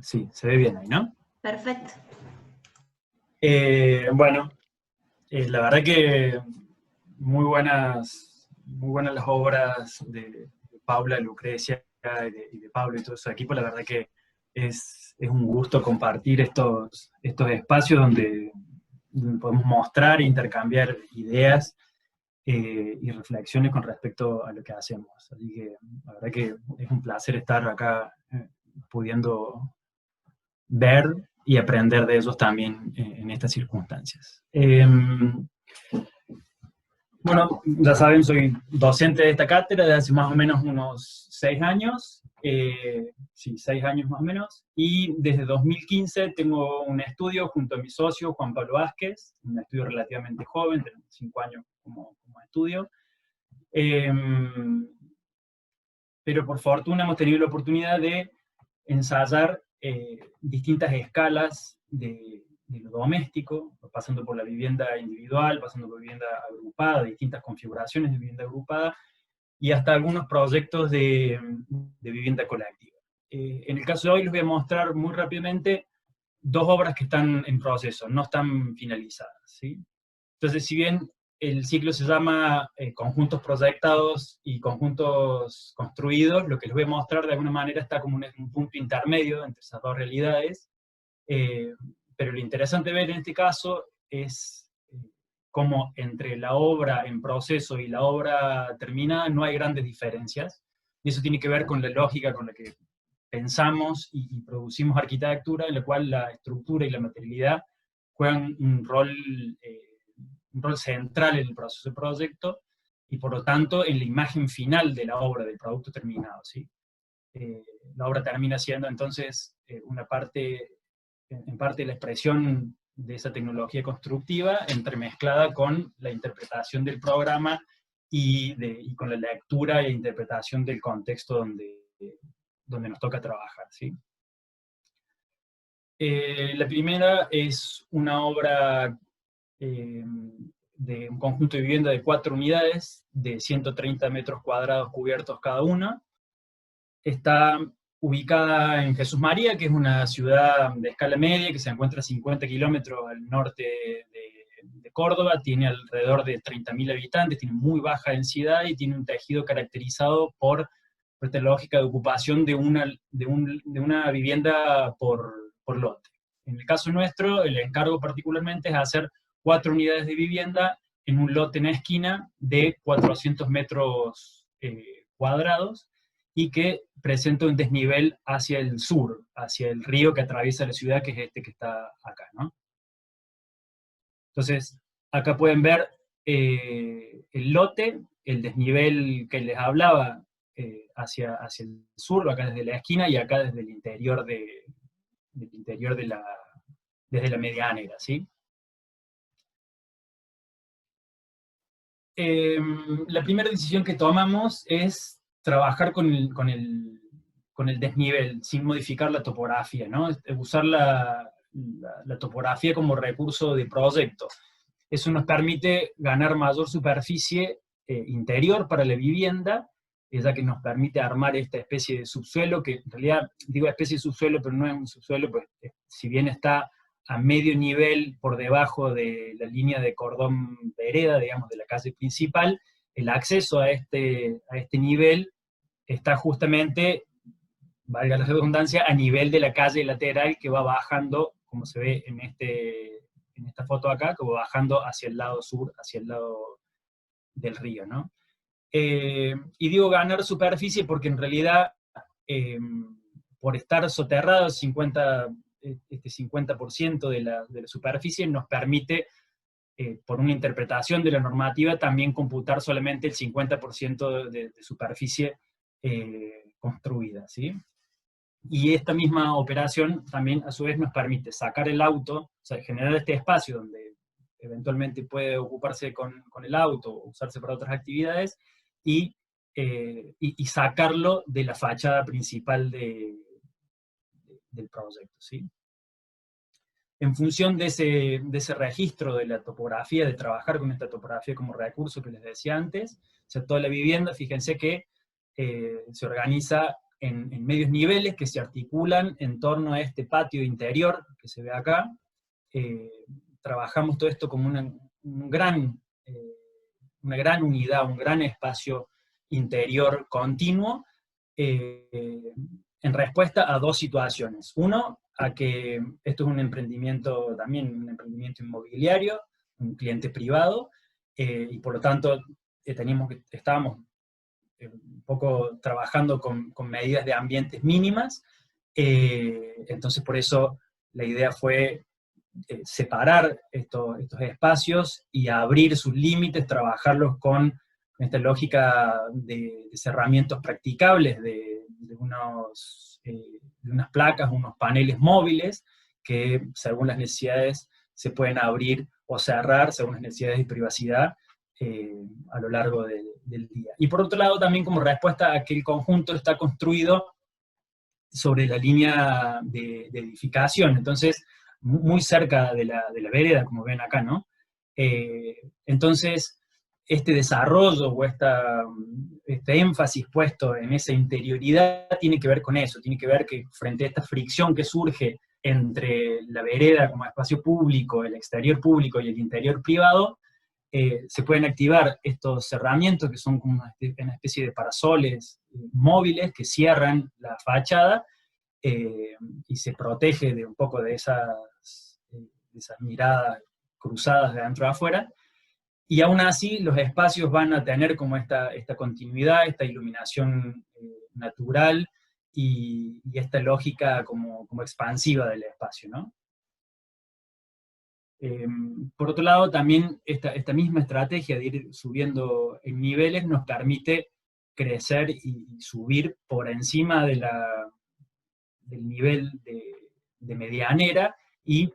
Sí, se ve bien ahí, ¿no? Perfecto. Bueno, la verdad que muy buenas las obras de Paula, Lucrecia y de Pablo y todo su equipo. La verdad que es un gusto compartir estos espacios donde podemos mostrar e intercambiar ideas y reflexiones con respecto a lo que hacemos. Así que la verdad que es un placer estar acá pudiendo ver y aprender de ellos también en estas circunstancias. Bueno, ya saben, soy docente de esta cátedra desde hace más o menos unos 6 años, sí, 6 años más o menos, y desde 2015 tengo un estudio junto a mi socio Juan Pablo Vázquez, un estudio relativamente joven, tenemos 5 años como estudio, eh, pero por fortuna hemos tenido la oportunidad de ensayar distintas escalas de lo doméstico, pasando por la vivienda individual, pasando por vivienda agrupada, distintas configuraciones de vivienda agrupada, y hasta algunos proyectos de vivienda colectiva. En el caso de hoy les voy a mostrar muy rápidamente dos obras que están en proceso, no están finalizadas, ¿sí? Entonces, si bien el ciclo se llama conjuntos proyectados y conjuntos construidos, lo que les voy a mostrar de alguna manera está como un punto intermedio entre esas dos realidades, eh, pero lo interesante ver en este caso es cómo entre la obra en proceso y la obra terminada no hay grandes diferencias, y eso tiene que ver con la lógica con la que pensamos y producimos arquitectura, en la cual la estructura y la materialidad juegan un rol central en el proceso de proyecto, y por lo tanto en la imagen final de la obra, del producto terminado, ¿sí? La obra termina siendo entonces una parte, en parte la expresión de esa tecnología constructiva entremezclada con la interpretación del programa y con la lectura e interpretación del contexto donde nos toca trabajar, ¿sí? La primera es una obra de un conjunto de vivienda de 4 unidades de 130 metros cuadrados cubiertos cada una. Está ubicada en Jesús María, que es una ciudad de escala media que se encuentra a 50 kilómetros al norte de Córdoba, tiene alrededor de 30.000 habitantes, tiene muy baja densidad y tiene un tejido caracterizado por esta lógica de ocupación de una vivienda por lote. En el caso nuestro, el encargo particularmente es hacer 4 unidades de vivienda en un lote en la esquina de 400 metros cuadrados, y que presenta un desnivel hacia el sur, hacia el río que atraviesa la ciudad, que es este que está acá, ¿no? Entonces, acá pueden ver el lote, el desnivel que les hablaba hacia el sur, acá desde la esquina, y acá desde el interior desde la medianera, ¿sí? La primera decisión que tomamos es trabajar con el desnivel, sin modificar la topografía, ¿no? Usar la topografía como recurso de proyecto. Eso nos permite ganar mayor superficie interior para la vivienda, ya que nos permite armar esta especie de subsuelo, que en realidad digo especie de subsuelo, pero no es un subsuelo, pues si bien está a medio nivel por debajo de la línea de cordón vereda, digamos, de la calle principal, el acceso a este nivel está justamente, valga la redundancia, a nivel de la calle lateral que va bajando, como se ve en esta foto acá, que va bajando hacia el lado sur, hacia el lado del río, ¿no? Y digo ganar superficie porque en realidad, eh, por estar soterrado este 50% de la superficie, nos permite, por una interpretación de la normativa, también computar solamente el 50% de superficie construida, ¿sí? Y esta misma operación también a su vez nos permite sacar el auto, o sea, generar este espacio donde eventualmente puede ocuparse con el auto o usarse para otras actividades, y sacarlo de la fachada principal del proyecto, ¿sí? En función de ese registro de la topografía, de trabajar con esta topografía como recurso que les decía antes, o sea, toda la vivienda, fíjense que se organiza en medios niveles que se articulan en torno a este patio interior que se ve acá. Trabajamos todo esto como una gran unidad, un gran espacio interior continuo, en respuesta a dos situaciones. Uno, a que esto es un emprendimiento, también un emprendimiento inmobiliario, un cliente privado, y por lo tanto estábamos un poco trabajando con medidas de ambientes mínimas, entonces por eso la idea fue separar estos espacios y abrir sus límites, trabajarlos con esta lógica de cerramientos practicables, de unas placas, unos paneles móviles, que según las necesidades se pueden abrir o cerrar, según las necesidades de privacidad, a lo largo del día. Y por otro lado, también como respuesta a que el conjunto está construido sobre la línea de edificación, entonces muy cerca de la vereda, como ven acá, ¿no? Entonces, este desarrollo o este énfasis puesto en esa interioridad tiene que ver con eso, tiene que ver que frente a esta fricción que surge entre la vereda como espacio público, el exterior público y el interior privado, se pueden activar estos cerramientos que son como una especie de parasoles móviles que cierran la fachada, y se protege de un poco de esas miradas cruzadas de adentro a afuera, y aún así los espacios van a tener como esta continuidad, esta iluminación natural, y esta lógica como expansiva del espacio, ¿no? Por otro lado, también esta misma estrategia de ir subiendo en niveles nos permite crecer y subir por encima del nivel de medianera y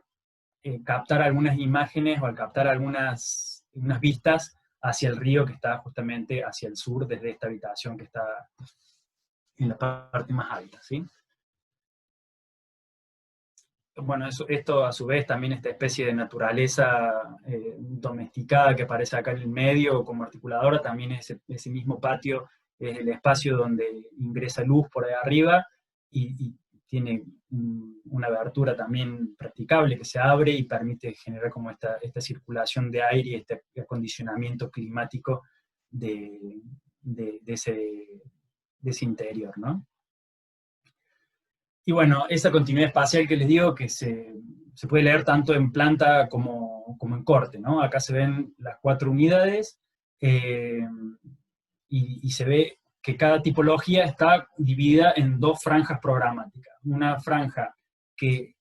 captar algunas imágenes o al captar unas vistas hacia el río que está justamente hacia el sur desde esta habitación que está en la parte más alta, ¿sí? Bueno, esto a su vez también esta especie de naturaleza domesticada que aparece acá en el medio como articuladora, también ese mismo patio es el espacio donde ingresa luz por ahí arriba, y tiene una abertura también practicable que se abre y permite generar como esta circulación de aire y este acondicionamiento climático de ese interior, ¿no? Y bueno, esa continuidad espacial que les digo que se puede leer tanto en planta como en corte, ¿no? Acá se ven las 4 unidades, y se ve que cada tipología está dividida en 2 franjas programáticas. Una franja que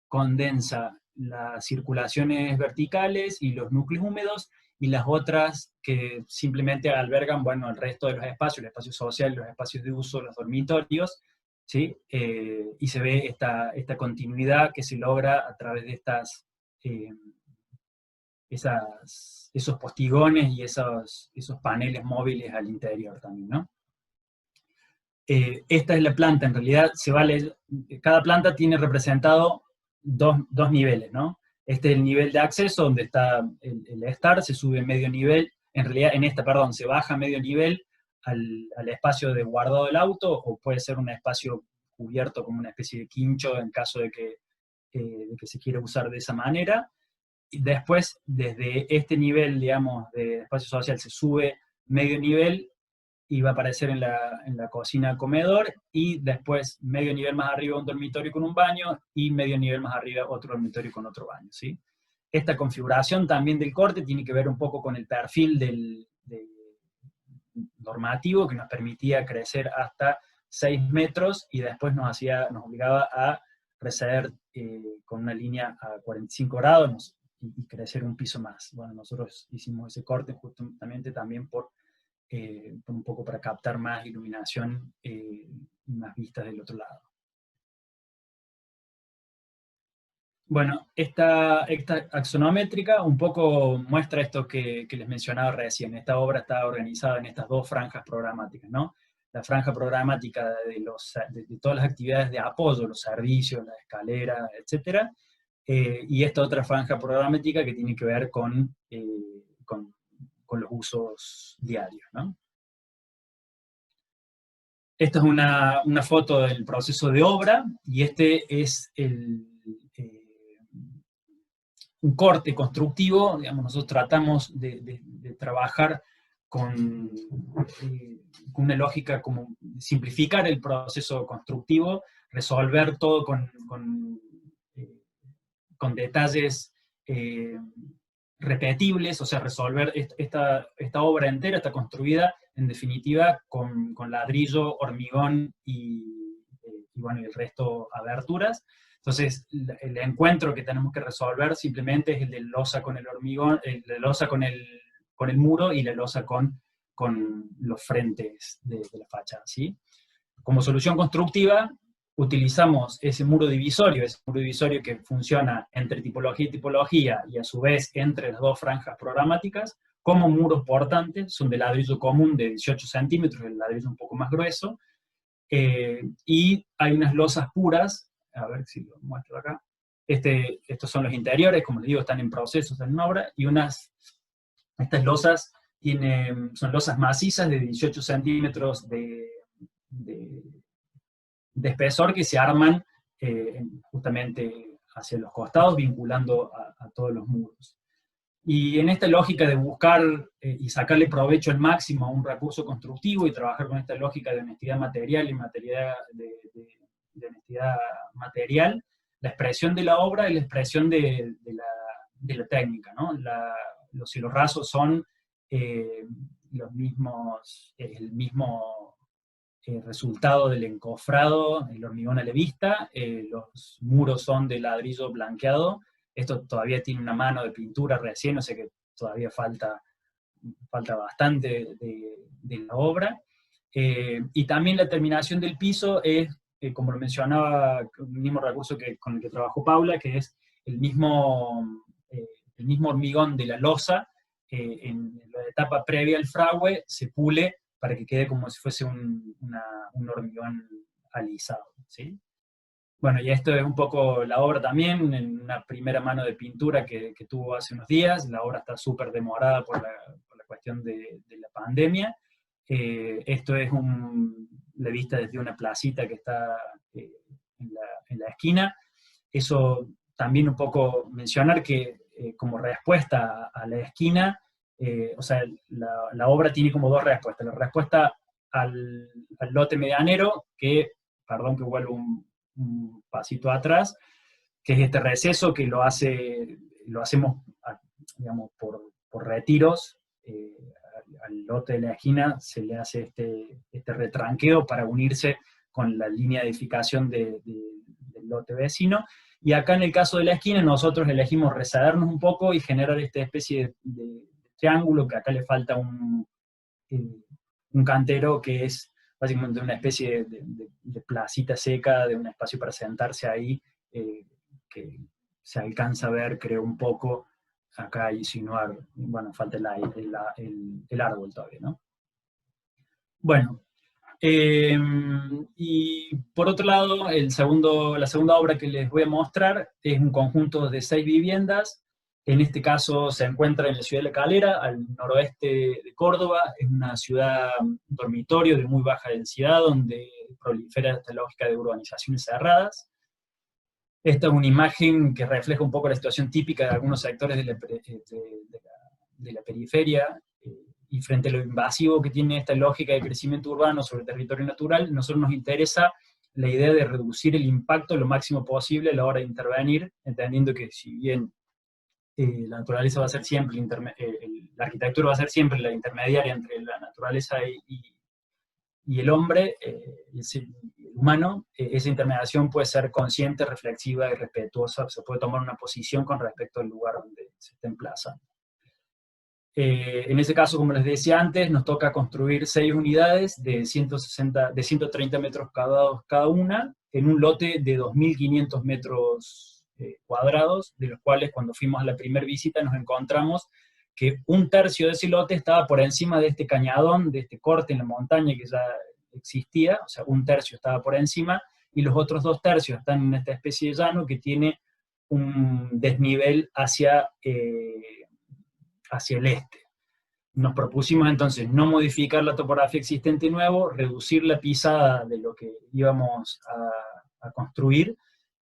condensa las circulaciones verticales y los núcleos húmedos, y las otras que simplemente albergan, bueno, el resto de los espacios, el espacio social, los espacios de uso, los dormitorios, ¿sí? Y se ve esta continuidad que se logra a través de eh, esos postigones y esos paneles móviles al interior también, ¿no? Esta es la planta, en realidad cada planta tiene representado dos niveles, ¿no? Este es el nivel de acceso, donde está el estar, se sube medio nivel, en realidad se baja medio nivel al espacio de guardado del auto, o puede ser un espacio cubierto como una especie de quincho en caso de que se quiera usar de esa manera. Y después, desde este nivel, digamos, de espacio social, se sube medio nivel y va a aparecer en la cocina comedor, y después medio nivel más arriba un dormitorio con un baño, y medio nivel más arriba otro dormitorio con otro baño, ¿sí? Esta configuración también del corte tiene que ver un poco con el perfil normativo que nos permitía crecer hasta 6 metros, y después nos obligaba a receder con una línea a 45 grados y crecer un piso más. Bueno, nosotros hicimos ese corte justamente también por un poco para captar más iluminación y más vistas del otro lado. Bueno, esta axonométrica un poco muestra esto que les mencionaba recién. Esta obra está organizada en estas 2 franjas programáticas, ¿no? La franja programática de todas las actividades de apoyo, los servicios, las escaleras, etc. Y esta otra franja programática que tiene que ver con los usos diarios, ¿no? Esta es una foto del proceso de obra, y este es un corte constructivo. Digamos, nosotros tratamos de trabajar con una lógica como simplificar el proceso constructivo, resolver todo con detalles repetibles, o sea, resolver esta obra entera está construida, en definitiva, con ladrillo, hormigón bueno, y el resto aberturas. Entonces, el encuentro que tenemos que resolver simplemente es el de losa con el hormigón, el de losa con el muro, y la losa con los frentes de la fachada, ¿sí? Como solución constructiva, utilizamos ese muro divisorio que funciona entre tipología y tipología, y a su vez entre las dos franjas programáticas, como muros portantes. Son de ladrillo común de 18 centímetros, el ladrillo un poco más grueso, y hay unas losas puras, a ver si lo muestro acá. Estos son los interiores, como les digo, están en proceso, están en obra, y estas losas son losas macizas de 18 centímetros de espesor, que se arman justamente hacia los costados, vinculando a todos los muros. Y en esta lógica de buscar y sacarle provecho al máximo a un recurso constructivo, y trabajar con esta lógica de honestidad material y de honestidad material, la expresión de la obra es la expresión de la técnica, ¿no? Los hilos son el mismo resultado del encofrado, el hormigón a la vista. Los muros son de ladrillo blanqueado. Esto todavía tiene una mano de pintura recién, o sea que todavía falta bastante de la obra. Y también la terminación del piso es, como lo mencionaba, el mismo recurso con el que trabajó Paula, que es el mismo hormigón de la losa. En la etapa previa al fragüe se pule para que quede como si fuese un hormigón alisado, ¿sí? Bueno, y esto es un poco la obra también, en una primera mano de pintura que tuvo hace unos días. La obra está súper demorada por la cuestión de la pandemia. Esto es la vista desde una placita que está en la esquina. Eso también un poco mencionar que como respuesta a la esquina, o sea, la obra tiene como dos respuestas. La respuesta al lote medianero, perdón que vuelvo un pasito atrás, que es este receso que lo hacemos, digamos, por retiros. Al lote de la esquina se le hace este retranqueo para unirse con la línea de edificación del lote vecino. Y acá en el caso de la esquina, nosotros elegimos recedernos un poco y generar esta especie de triángulo, que acá le falta un cantero, que es básicamente una especie de placita seca, de un espacio para sentarse ahí, que se alcanza a ver, creo, un poco acá, insinuar. Bueno, falta el árbol todavía, ¿no? Bueno, y por otro lado, la segunda obra que les voy a mostrar es un conjunto de 6 viviendas. En este caso se encuentra en la ciudad de La Calera, al noroeste de Córdoba. Es una ciudad dormitorio de muy baja densidad, donde prolifera esta lógica de urbanizaciones cerradas. Esta es una imagen que refleja un poco la situación típica de algunos sectores de la periferia, y frente a lo invasivo que tiene esta lógica de crecimiento urbano sobre el territorio natural, nosotros nos interesa la idea de reducir el impacto lo máximo posible a la hora de intervenir, entendiendo que si bien la naturaleza va a ser siempre, la arquitectura va a ser siempre la intermediaria entre la naturaleza y el hombre, el humano, esa intermediación puede ser consciente, reflexiva y respetuosa. Se puede tomar una posición con respecto al lugar donde se está emplazando. En ese caso, como les decía antes, nos toca construir 6 unidades de 130 metros cuadrados cada una, en un lote de 2.500 metros cuadrados, de los cuales, cuando fuimos a la primera visita, nos encontramos que un tercio de ese lote estaba por encima de este cañadón, de este corte en la montaña que ya existía. O sea, un tercio estaba por encima, y los otros 2 tercios están en esta especie de llano que tiene un desnivel hacia el este. nos propusimos entonces no modificar la topografía existente nuevo, reducir la pisada de lo que íbamos a construir,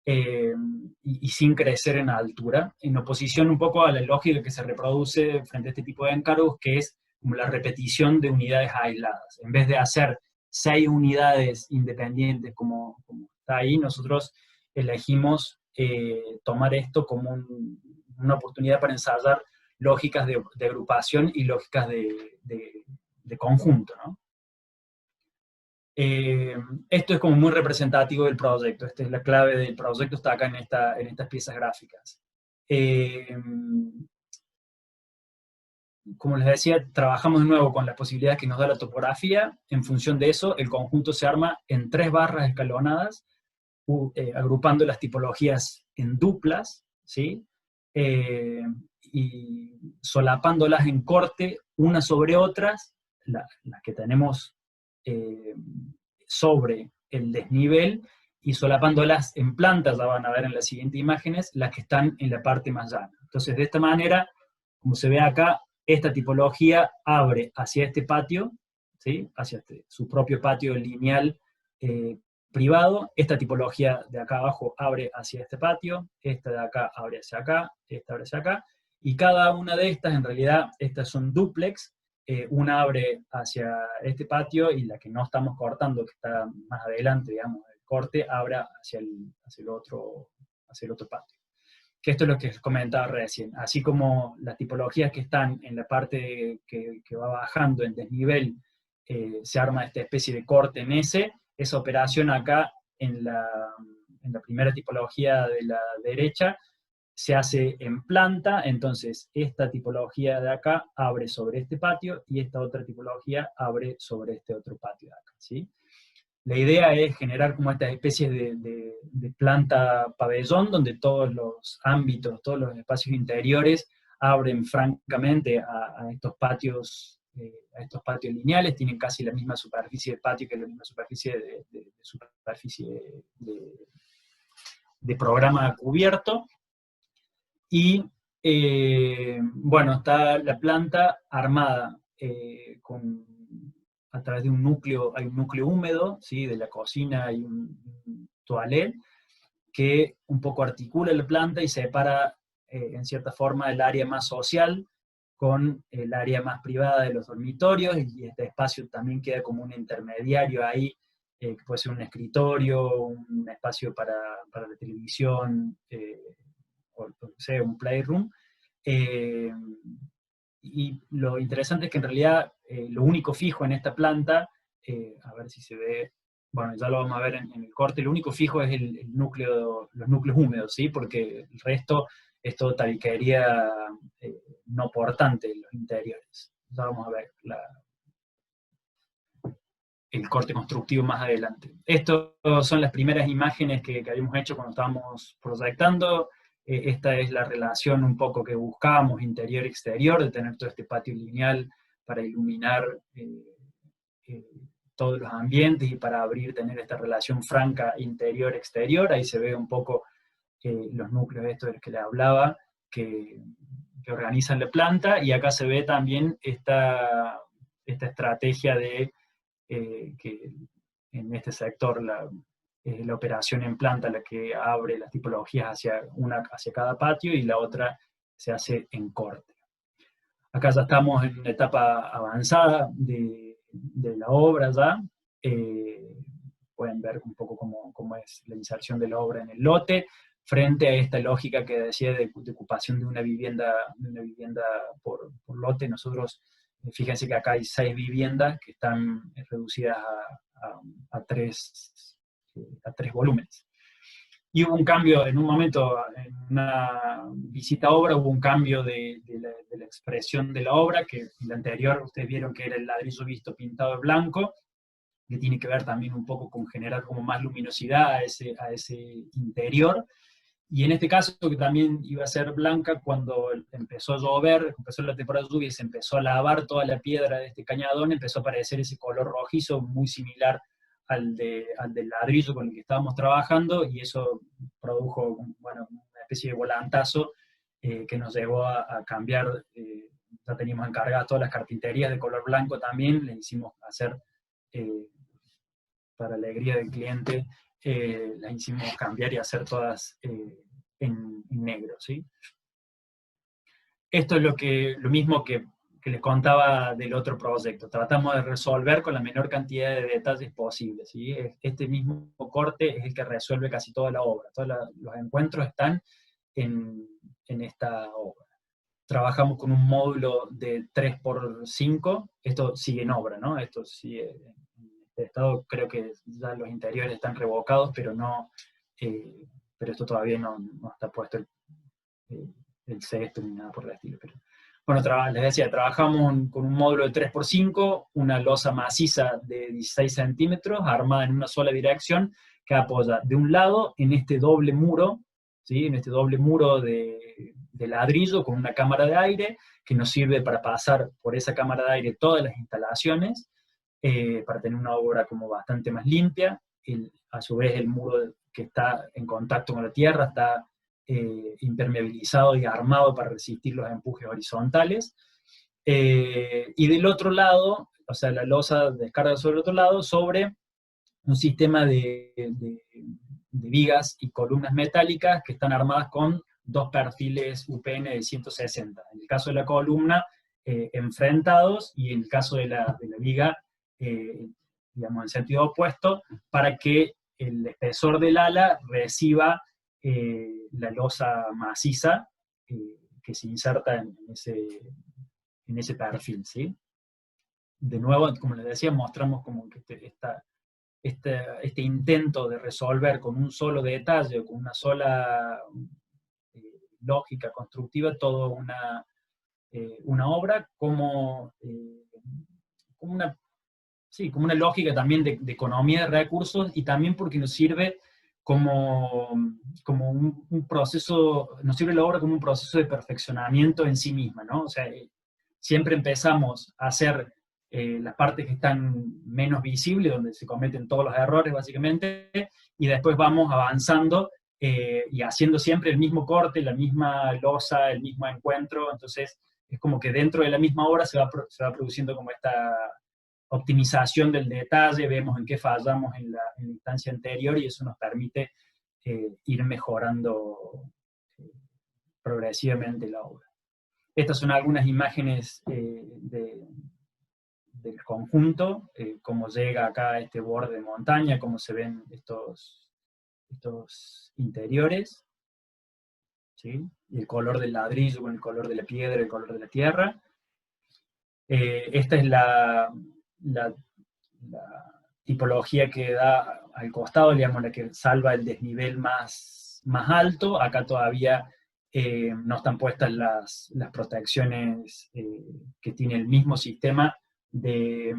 y sin crecer en altura, en oposición un poco a la lógica que se reproduce frente a este tipo de encargos, que es como la repetición de unidades aisladas. En vez de hacer 6 unidades independientes como está ahí, nosotros elegimos tomar esto como una oportunidad para ensayar lógicas de agrupación y lógicas de conjunto, ¿no? Esto es como muy representativo del proyecto. Esta es la clave del proyecto, está acá en estas piezas gráficas. Como les decía, trabajamos de nuevo con las posibilidades que nos da la topografía. En función de eso, el conjunto se arma en 3 barras escalonadas, agrupando las tipologías en duplas, ¿sí? Y solapándolas en corte, unas sobre otras, las que tenemos sobre el desnivel, y solapándolas en planta, ya van a ver en las siguientes imágenes, las que están en la parte más llana. Entonces, de esta manera, como se ve acá, esta tipología abre hacia este patio, ¿sí? Hacia su propio patio lineal privado. Esta tipología de acá abajo abre hacia este patio, esta de acá abre hacia acá, esta abre hacia acá, y cada una de estas, en realidad, estas son dúplex. Una abre hacia este patio y la que no estamos cortando, que está más adelante, digamos, el corte, abre hacia el otro patio. Que esto es lo que les comentaba recién. Así como las tipologías que están en la parte que va bajando en desnivel, se arma esta especie de corte en esa operación acá en la primera tipología de la derecha, se hace en planta. Entonces esta tipología de acá abre sobre este patio y esta otra tipología abre sobre este otro patio de acá, ¿sí? La idea es generar como esta especie de planta pabellón, donde todos los ámbitos, todos los espacios interiores abren francamente a estos patios lineales, tienen casi la misma superficie de patio que la misma superficie de programa cubierto. Y bueno, está la planta armada a través de un núcleo, hay un núcleo húmedo, ¿sí? De la cocina hay un toilet que un poco articula la planta y separa en cierta forma el área más social con el área más privada de los dormitorios, y este espacio también queda como un intermediario ahí, que puede ser un escritorio, un espacio para la televisión, o no sé, un playroom. Y lo interesante es que en realidad lo único fijo en esta planta, a ver si se ve, bueno, ya lo vamos a ver en el corte, lo único fijo es el núcleo, los núcleos húmedos, ¿sí? Porque el resto es todo tabiquería no portante en los interiores. Ya vamos a ver el corte constructivo más adelante. Estas son las primeras imágenes que habíamos hecho cuando estábamos proyectando. Esta es la relación un poco que buscábamos, interior-exterior, de tener todo este patio lineal para iluminar todos los ambientes y para tener esta relación franca interior-exterior. Ahí se ve un poco los núcleos estos de los que les hablaba, que organizan la planta, y acá se ve también esta estrategia de que en este sector la operación en planta la que abre las tipologías hacia cada patio, y la otra se hace en corte. Acá ya estamos en una etapa avanzada de la obra ya. Pueden ver un poco cómo es la inserción de la obra en el lote, frente a esta lógica que decía de ocupación de una vivienda por lote. Nosotros, fíjense que acá hay 6 viviendas que están reducidas a 3 volúmenes. Y hubo un cambio en un momento, en una visita a obra, hubo un cambio de la expresión de la obra, que en la anterior ustedes vieron que era el ladrillo visto pintado de blanco, que tiene que ver también un poco con generar como más luminosidad a ese interior. Y en este caso, que también iba a ser blanca, cuando empezó a llover, empezó la temporada de lluvia y se empezó a lavar toda la piedra de este cañadón, empezó a aparecer ese color rojizo muy similar al del ladrillo con el que estábamos trabajando, y eso produjo, bueno, una especie de volantazo que nos llevó a cambiar ya teníamos encargadas todas las carpinterías de color blanco también, les hicimos hacer, para alegría del cliente, las hicimos cambiar y hacer todas en negro, ¿sí? Esto es lo mismo que les contaba del otro proyecto. Tratamos de resolver con la menor cantidad de detalles posible, ¿sí? Este mismo corte es el que resuelve casi toda la obra. Todos los encuentros están en esta obra. Trabajamos con un módulo de 3x5, esto sigue en obra, ¿no? Esto sigue en este estado, creo que ya los interiores están revocados, pero pero esto todavía no está puesto el cesto ni nada por el estilo. Pero, bueno, les decía, trabajamos con un módulo de 3x5, una losa maciza de 16 centímetros, armada en una sola dirección, que apoya de un lado en este doble muro, ¿sí? En este doble muro de ladrillo con una cámara de aire, que nos sirve para pasar por esa cámara de aire todas las instalaciones, para tener una obra como bastante más limpia. A su vez el muro que está en contacto con la tierra está impermeabilizado y armado para resistir los empujes horizontales. Y del otro lado, o sea, la losa descarga sobre el otro lado, sobre un sistema de vigas y columnas metálicas que están armadas con dos perfiles UPN de 160. En el caso de la columna, enfrentados, y en el caso de la viga, digamos, en sentido opuesto, para que el espesor del ala reciba la losa maciza que se inserta en ese perfil, ¿sí? De nuevo, como les decía, mostramos como que este intento de resolver con un solo detalle, con una sola lógica constructiva, toda una obra, como una lógica también de economía de recursos, y también porque nos sirve como un proceso, nos sirve la obra como un proceso de perfeccionamiento en sí misma, ¿no? O sea, siempre empezamos a hacer las partes que están menos visibles, donde se cometen todos los errores básicamente, y después vamos avanzando y haciendo siempre el mismo corte, la misma losa, el mismo encuentro. Entonces es como que dentro de la misma obra se va produciendo como esta optimización del detalle, vemos en qué fallamos en la instancia anterior, y eso nos permite ir mejorando progresivamente la obra. Estas son algunas imágenes del conjunto, cómo llega acá a este borde de montaña, cómo se ven estos interiores, ¿sí? Y el color del ladrillo con el color de la piedra, el color de la tierra. Esta es la tipología que da al costado, digamos, la que salva el desnivel más alto. Acá todavía no están puestas las protecciones que tiene el mismo sistema de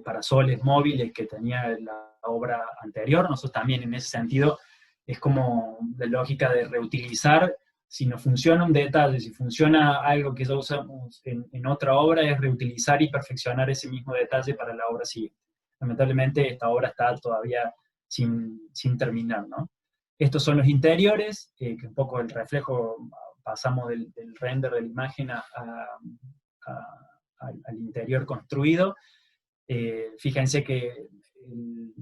parasoles móviles que tenía la obra anterior. Nosotros también, en ese sentido, es como la lógica de reutilizar. Si no funciona un detalle, si funciona algo que ya usamos en otra obra, es reutilizar y perfeccionar ese mismo detalle para la obra siguiente. Lamentablemente esta obra está todavía sin terminar, ¿no? Estos son los interiores, que un poco el reflejo, pasamos del render de la imagen al interior construido. Fíjense que el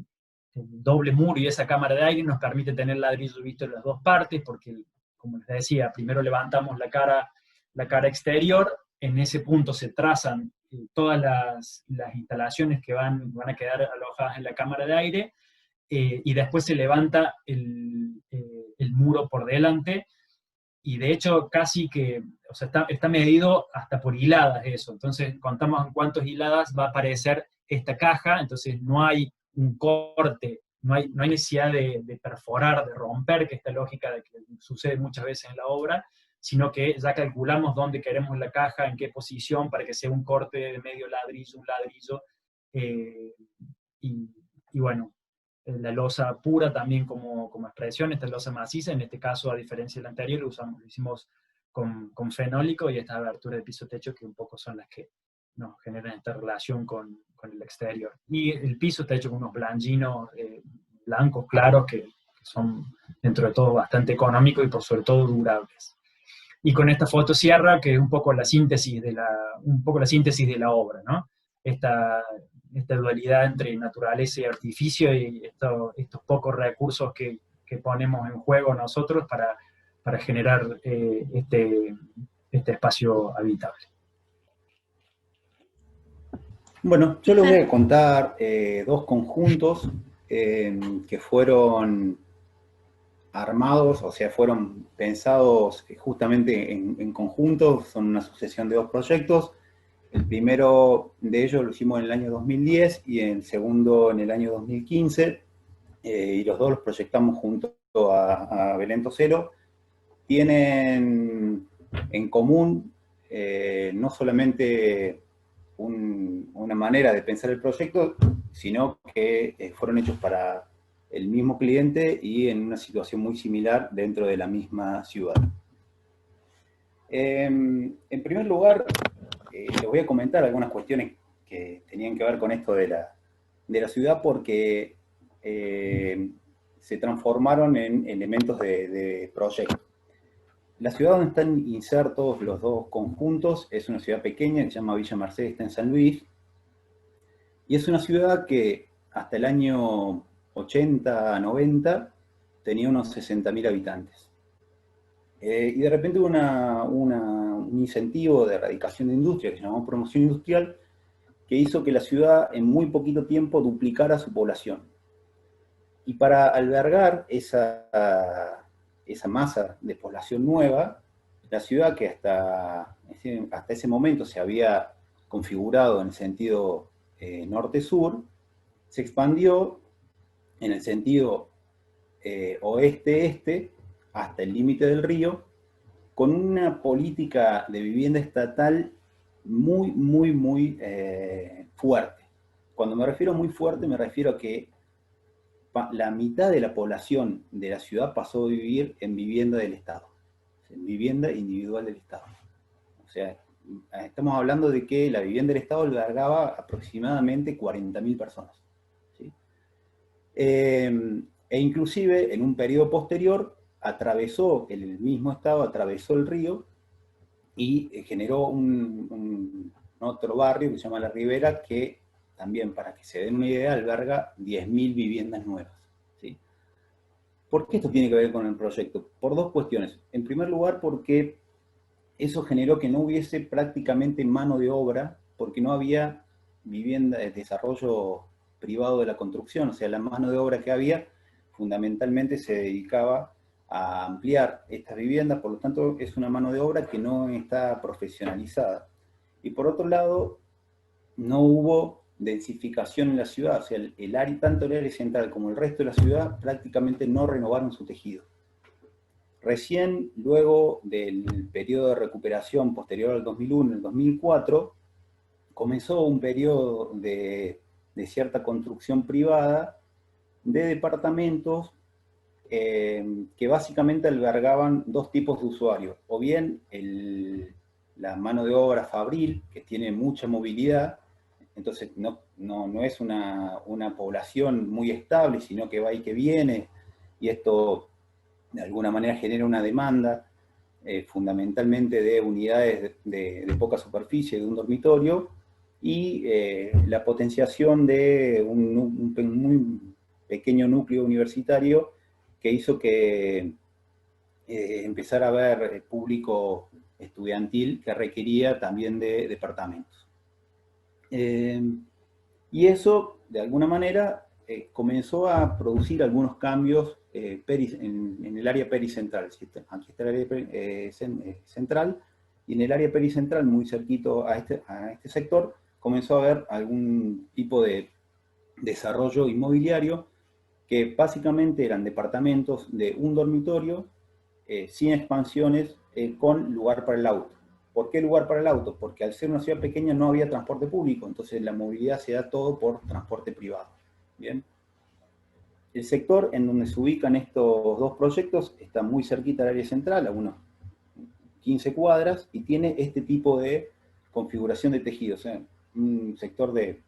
doble muro y esa cámara de aire nos permite tener ladrillo visto en las dos partes, porque, como les decía, primero levantamos la cara exterior, en ese punto se trazan todas las instalaciones que van a quedar alojadas en la cámara de aire, y después se levanta el muro por delante, y de hecho casi que, o sea, está medido hasta por hiladas eso. Entonces contamos en cuántas hiladas va a aparecer esta caja. Entonces no hay un corte, no hay necesidad de perforar, de romper, que esta lógica de que sucede muchas veces en la obra, sino que ya calculamos dónde queremos la caja, en qué posición, para que sea un corte de medio ladrillo, un ladrillo, y bueno, la losa pura también como expresión, esta losa maciza, en este caso, a diferencia del anterior, lo hicimos con fenólico, y estas aberturas de piso-techo que un poco son las que nos generan esta relación con el exterior. Y el piso está hecho con unos blanginos blancos claros que son, dentro de todo, bastante económicos y por sobre todo durables. y con esta fotosierra, que es un poco la síntesis de la obra, ¿no? Esta dualidad entre naturaleza y artificio y estos pocos recursos que ponemos en juego nosotros para generar este espacio habitable. Bueno, yo les voy a contar dos conjuntos que fueron armados, o sea, fueron pensados justamente en conjunto, son una sucesión de dos proyectos. El primero de ellos lo hicimos en el año 2010 y el segundo en el año 2015, y los dos los proyectamos junto a Belén Toselo. Tienen en común no solamente una manera de pensar el proyecto, sino que fueron hechos para el mismo cliente y en una situación muy similar dentro de la misma ciudad. En primer lugar, les voy a comentar algunas cuestiones que tenían que ver con esto de la ciudad, porque se transformaron en elementos de proyecto. La ciudad donde están insertos los dos conjuntos es una ciudad pequeña que se llama Villa Mercedes, está en San Luis, y es una ciudad que hasta el año 80, 90 tenía unos 60.000 habitantes. Y de repente hubo un incentivo de erradicación de industria que se llamó promoción industrial, que hizo que la ciudad en muy poquito tiempo duplicara su población. Y para albergar esa masa de población nueva, la ciudad, que hasta ese momento se había configurado en el sentido norte-sur, se expandió en el sentido oeste-este hasta el límite del río, con una política de vivienda estatal muy, muy, muy fuerte. Cuando me refiero a muy fuerte, me refiero a que la mitad de la población de la ciudad pasó a vivir en vivienda del Estado, en vivienda individual del Estado. O sea, estamos hablando de que la vivienda del Estado albergaba aproximadamente 40.000 personas. ¿Sí? E inclusive en un periodo posterior atravesó el mismo Estado, atravesó el río y generó otro barrio que se llama La Ribera, que también, para que se den una idea, alberga 10.000 viviendas nuevas. ¿Sí? ¿Por qué esto tiene que ver con el proyecto? Por dos cuestiones. En primer lugar, porque eso generó que no hubiese prácticamente mano de obra, porque no había vivienda, desarrollo privado de la construcción. O sea, la mano de obra que había fundamentalmente se dedicaba a ampliar estas viviendas, por lo tanto es una mano de obra que no está profesionalizada. Y por otro lado, no hubo densificación en la ciudad, o sea, tanto el área central como el resto de la ciudad prácticamente no renovaron su tejido. Recién, luego del periodo de recuperación posterior al 2001, el 2004, comenzó un periodo de cierta construcción privada de departamentos que básicamente albergaban dos tipos de usuarios, o bien la mano de obra fabril, que tiene mucha movilidad, entonces no es una población muy estable, sino que va y que viene, y esto de alguna manera genera una demanda fundamentalmente de unidades de poca superficie, de un dormitorio, y la potenciación de un muy pequeño núcleo universitario que hizo que empezara a haber público estudiantil que requería también de departamentos. Y eso, de alguna manera, comenzó a producir algunos cambios en el área pericentral. Aquí está el área central, y en el área pericentral, muy cerquito a este sector, comenzó a haber algún tipo de desarrollo inmobiliario que básicamente eran departamentos de un dormitorio, sin expansiones, con lugar para el auto. ¿Por qué lugar para el auto? Porque al ser una ciudad pequeña no había transporte público, entonces la movilidad se da todo por transporte privado. Bien. El sector en donde se ubican estos dos proyectos está muy cerquita del área central, a unos 15 cuadras, y tiene este tipo de configuración de tejidos. Un sector de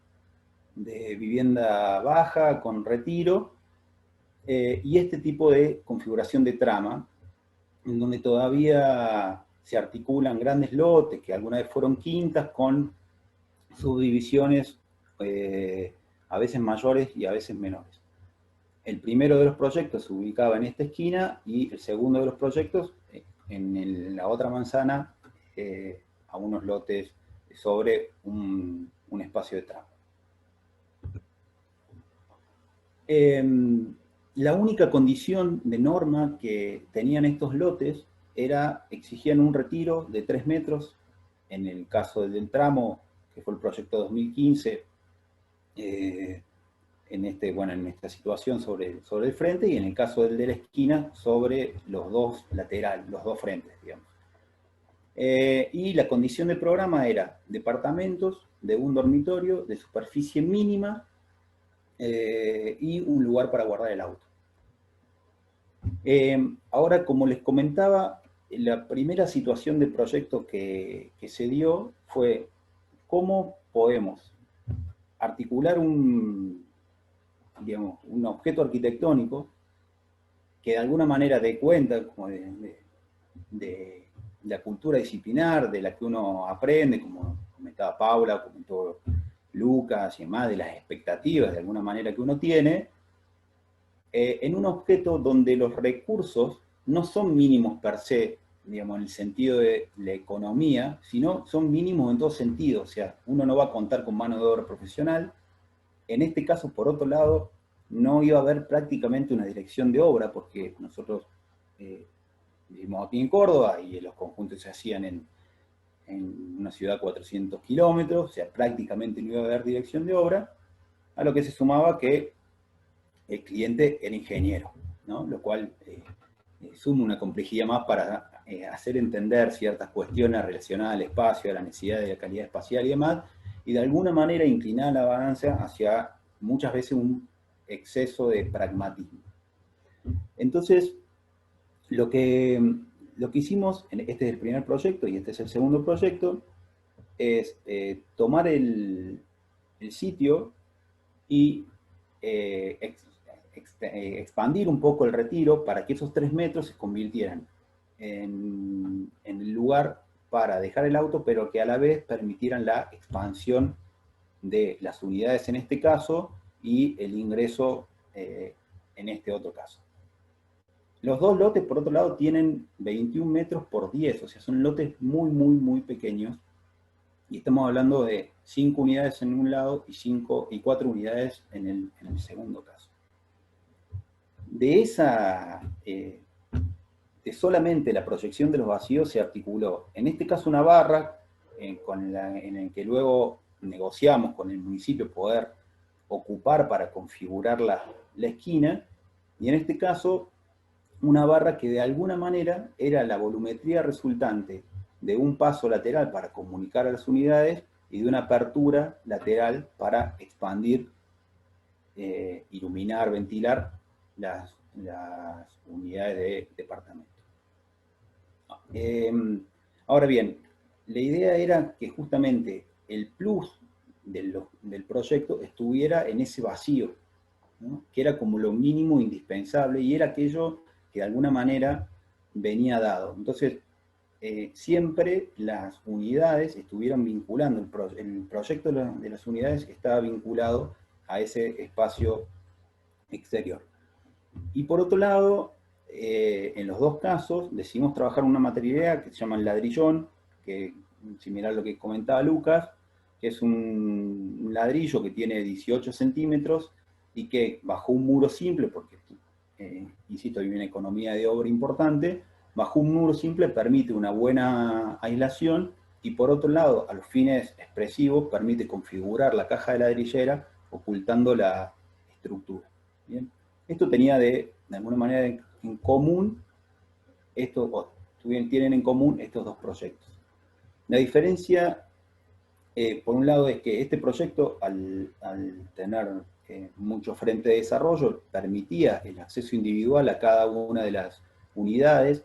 vivienda baja, con retiro, y este tipo de configuración de trama, en donde todavía se articulan grandes lotes, que alguna vez fueron quintas, con subdivisiones a veces mayores y a veces menores. El primero de los proyectos se ubicaba en esta esquina y el segundo de los proyectos en la otra manzana, a unos lotes sobre un espacio de tramo. La única condición de norma que tenían estos lotes exigían un retiro de 3 metros, en el caso del tramo, que fue el proyecto 2015, en esta situación sobre el frente, y en el caso del de la esquina, sobre los dos laterales, los dos frentes, digamos. Y la condición del programa era departamentos de un dormitorio de superficie mínima y un lugar para guardar el auto. Ahora, como les comentaba, la primera situación de proyecto que se dio fue cómo podemos articular un objeto arquitectónico que de alguna manera dé cuenta como de la cultura disciplinar de la que uno aprende, como comentaba Paula, comentó Lucas y demás, de las expectativas de alguna manera que uno tiene, en un objeto donde los recursos no son mínimos per se, digamos, en el sentido de la economía, sino son mínimos en todo sentido. O sea, uno no va a contar con mano de obra profesional. En este caso, por otro lado, no iba a haber prácticamente una dirección de obra, porque nosotros vivimos aquí en Córdoba y los conjuntos se hacían en una ciudad a 400 kilómetros, o sea, prácticamente no iba a haber dirección de obra, a lo que se sumaba que el cliente era ingeniero, ¿no? Lo cual suma una complejidad más para hacer entender ciertas cuestiones relacionadas al espacio, a la necesidad de la calidad espacial y demás, y de alguna manera inclinar la balanza hacia muchas veces un exceso de pragmatismo. Entonces, lo que hicimos, este es el primer proyecto y este es el segundo proyecto, es tomar el sitio y expandir un poco el retiro para que esos 3 metros se convirtieran en el lugar para dejar el auto, pero que a la vez permitieran la expansión de las unidades en este caso y el ingreso en este otro caso. Los dos lotes, por otro lado, tienen 21 metros por 10, o sea, son lotes muy, muy, muy pequeños. Y estamos hablando de 5 unidades en un lado y 4 unidades en el segundo caso. De solamente la proyección de los vacíos se articuló, en este caso una barra, en el que luego negociamos con el municipio poder ocupar para configurar la esquina, y en este caso una barra que de alguna manera era la volumetría resultante de un paso lateral para comunicar a las unidades y de una apertura lateral para expandir, iluminar, ventilar las unidades de departamento. Ahora bien, la idea era que justamente el plus del proyecto estuviera en ese vacío, ¿no? Que era como lo mínimo indispensable y era aquello que de alguna manera venía dado. Entonces, siempre las unidades estuvieron vinculando, el proyecto de las unidades estaba vinculado a ese espacio exterior. Y por otro lado, en los dos casos decidimos trabajar una materialidad que se llama el ladrillón, que similar a lo que comentaba Lucas, que es un ladrillo que tiene 18 centímetros y que bajo un muro simple, porque insisto, hay una economía de obra importante, bajo un muro simple permite una buena aislación y por otro lado, a los fines expresivos, permite configurar la caja de ladrillera ocultando la estructura. ¿Bien? Esto tenía de alguna manera en común, tienen en común estos dos proyectos. La diferencia, por un lado, es que este proyecto, al tener mucho frente de desarrollo, permitía el acceso individual a cada una de las unidades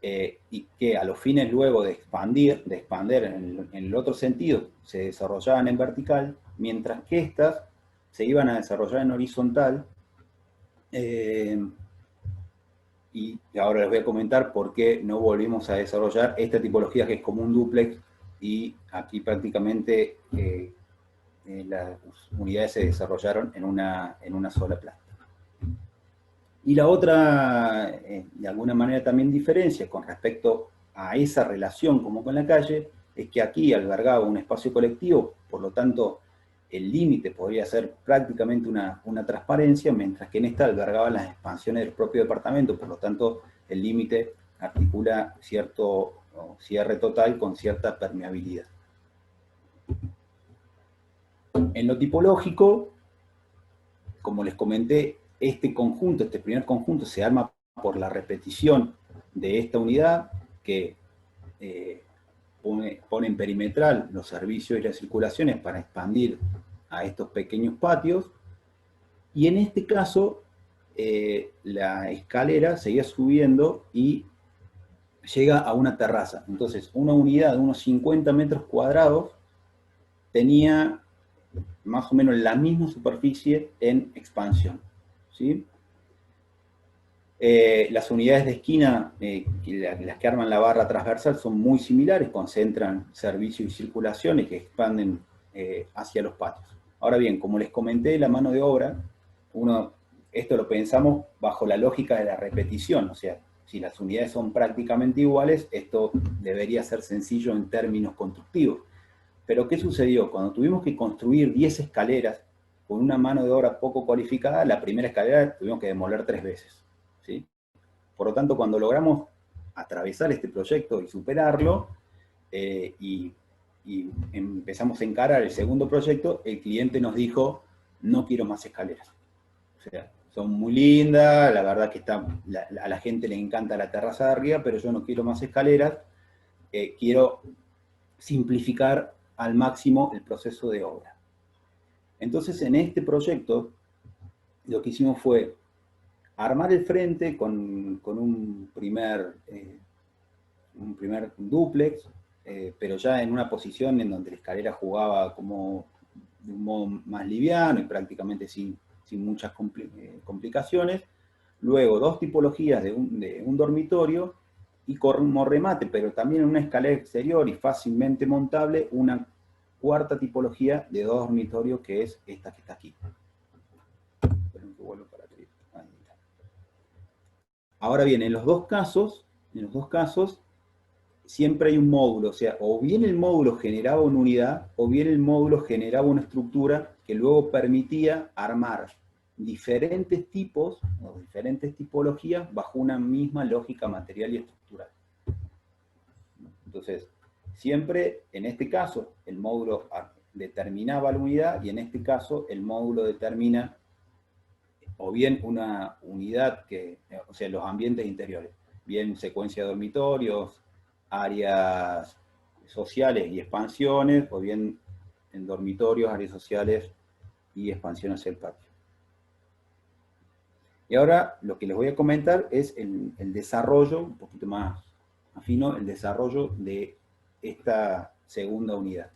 y que a los fines luego de expandir en el otro sentido, se desarrollaban en vertical, mientras que estas se iban a desarrollar en horizontal, y ahora les voy a comentar por qué no volvimos a desarrollar esta tipología que es como un dúplex, y aquí prácticamente las unidades se desarrollaron en una sola planta. Y la otra, de alguna manera también diferencia con respecto a esa relación como con la calle, es que aquí albergaba un espacio colectivo, por lo tanto el límite podría ser prácticamente una transparencia, mientras que en esta albergaba las expansiones del propio departamento, por lo tanto el límite articula cierto cierre total con cierta permeabilidad. En lo tipológico, como les comenté, este conjunto, este primer conjunto, se arma por la repetición de esta unidad que pone en perimetral los servicios y las circulaciones para expandir a estos pequeños patios, y en este caso la escalera seguía subiendo y llega a una terraza. Entonces, una unidad de unos 50 metros cuadrados tenía más o menos la misma superficie en expansión, ¿sí? Las unidades de esquina, las que arman la barra transversal, son muy similares, concentran servicios y circulaciones que expanden hacia los patios. Ahora bien, como les comenté, la mano de obra, esto lo pensamos bajo la lógica de la repetición, o sea, si las unidades son prácticamente iguales, esto debería ser sencillo en términos constructivos. Pero ¿qué sucedió? Cuando tuvimos que construir 10 escaleras con una mano de obra poco cualificada, la primera escalera tuvimos que demoler 3 veces, ¿sí? Por lo tanto, cuando logramos atravesar este proyecto y superarlo, y empezamos a encarar el segundo proyecto, el cliente nos dijo, no quiero más escaleras. O sea, son muy lindas, la verdad que a la gente le encanta la terraza de arriba, pero yo no quiero más escaleras, quiero simplificar al máximo el proceso de obra. Entonces, en este proyecto, lo que hicimos fue armar el frente con un primer dúplex, pero ya en una posición en donde la escalera jugaba como de un modo más liviano y prácticamente sin muchas complicaciones. Luego, dos tipologías de un dormitorio, y como remate, pero también en una escalera exterior y fácilmente montable, una cuarta tipología de dos dormitorios, que es esta que está aquí. Ahora bien, en los dos casos, siempre hay un módulo, o sea, o bien el módulo generaba una unidad, o bien el módulo generaba una estructura que luego permitía armar diferentes tipos, o diferentes tipologías, bajo una misma lógica material y estructural. Entonces, siempre, en este caso, el módulo determinaba la unidad, y en este caso, el módulo determina o bien una unidad o sea, los ambientes interiores, bien secuencia de dormitorios, áreas sociales y expansiones, o bien en dormitorios, áreas sociales y expansión hacia el patio. Y ahora lo que les voy a comentar es el desarrollo, un poquito más fino, el desarrollo de esta segunda unidad.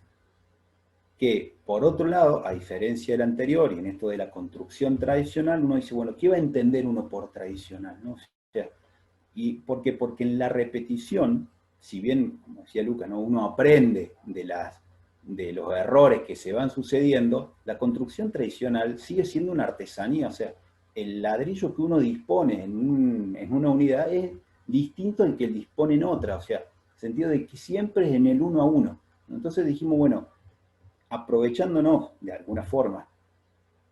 Que, por otro lado, a diferencia del anterior, y en esto de la construcción tradicional, uno dice, bueno, ¿qué va a entender uno por tradicional? ¿No? O sea, ¿por qué? Porque en la repetición, si bien, como decía Luca, ¿no?, uno aprende de los errores que se van sucediendo, la construcción tradicional sigue siendo una artesanía. O sea, el ladrillo que uno dispone en una unidad es distinto al que él dispone en otra. O sea, en el sentido de que siempre es en el 1 a 1. Entonces dijimos, bueno, aprovechándonos de alguna forma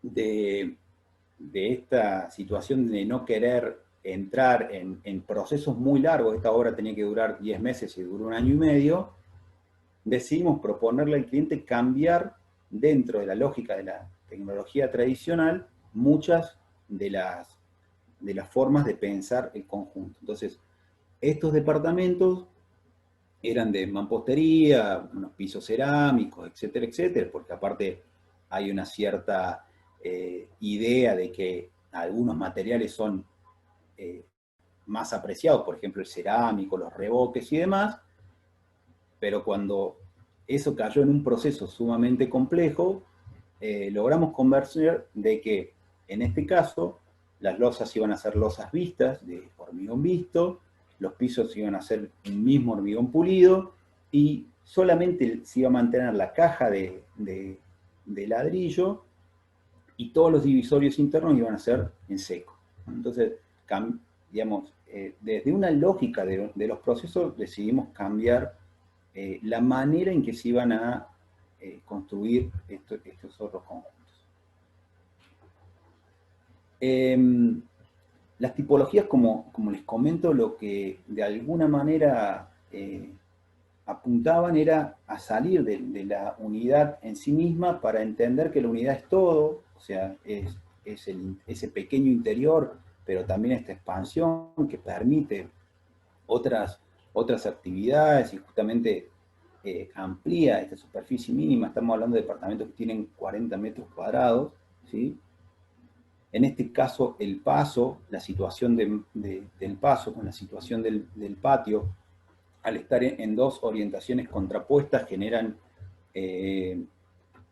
de esta situación de no querer entrar en procesos muy largos, esta obra tenía que durar 10 meses y duró 1 año y medio, decidimos proponerle al cliente cambiar, dentro de la lógica de la tecnología tradicional, muchas de las formas de pensar el conjunto. Entonces, estos departamentos eran de mampostería, unos pisos cerámicos, etcétera, etcétera, porque aparte hay una cierta idea de que algunos materiales son más apreciados, por ejemplo el cerámico, los revoques y demás, pero cuando eso cayó en un proceso sumamente complejo, logramos convencer de que, en este caso, las losas iban a ser losas vistas, de hormigón visto, los pisos iban a ser un mismo hormigón pulido, y solamente se iba a mantener la caja de ladrillo, y todos los divisorios internos iban a ser en seco. Entonces, digamos, desde una lógica de los procesos decidimos cambiar la manera en que se iban a construir estos otros conjuntos. Las tipologías, como les comento, lo que de alguna manera apuntaban era a salir de la unidad en sí misma para entender que la unidad es todo, o sea, es ese pequeño interior, pero también esta expansión que permite otras actividades y justamente amplía esta superficie mínima. Estamos hablando de departamentos que tienen 40 metros cuadrados, ¿sí? En este caso, el paso, la situación del paso con la situación del patio, al estar en dos orientaciones contrapuestas, generan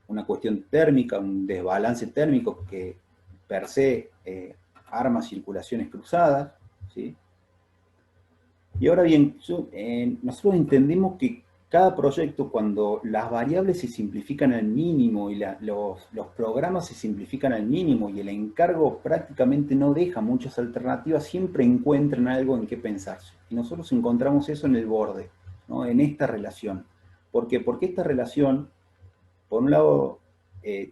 una cuestión térmica, un desbalance térmico que per se arma circulaciones cruzadas, ¿sí? Y ahora bien, nosotros entendemos que cada proyecto, cuando las variables se simplifican al mínimo y los programas se simplifican al mínimo y el encargo prácticamente no deja muchas alternativas, siempre encuentran algo en qué pensarse. Y nosotros encontramos eso en el borde, ¿no? En esta relación. ¿Por qué? Porque esta relación, por un lado,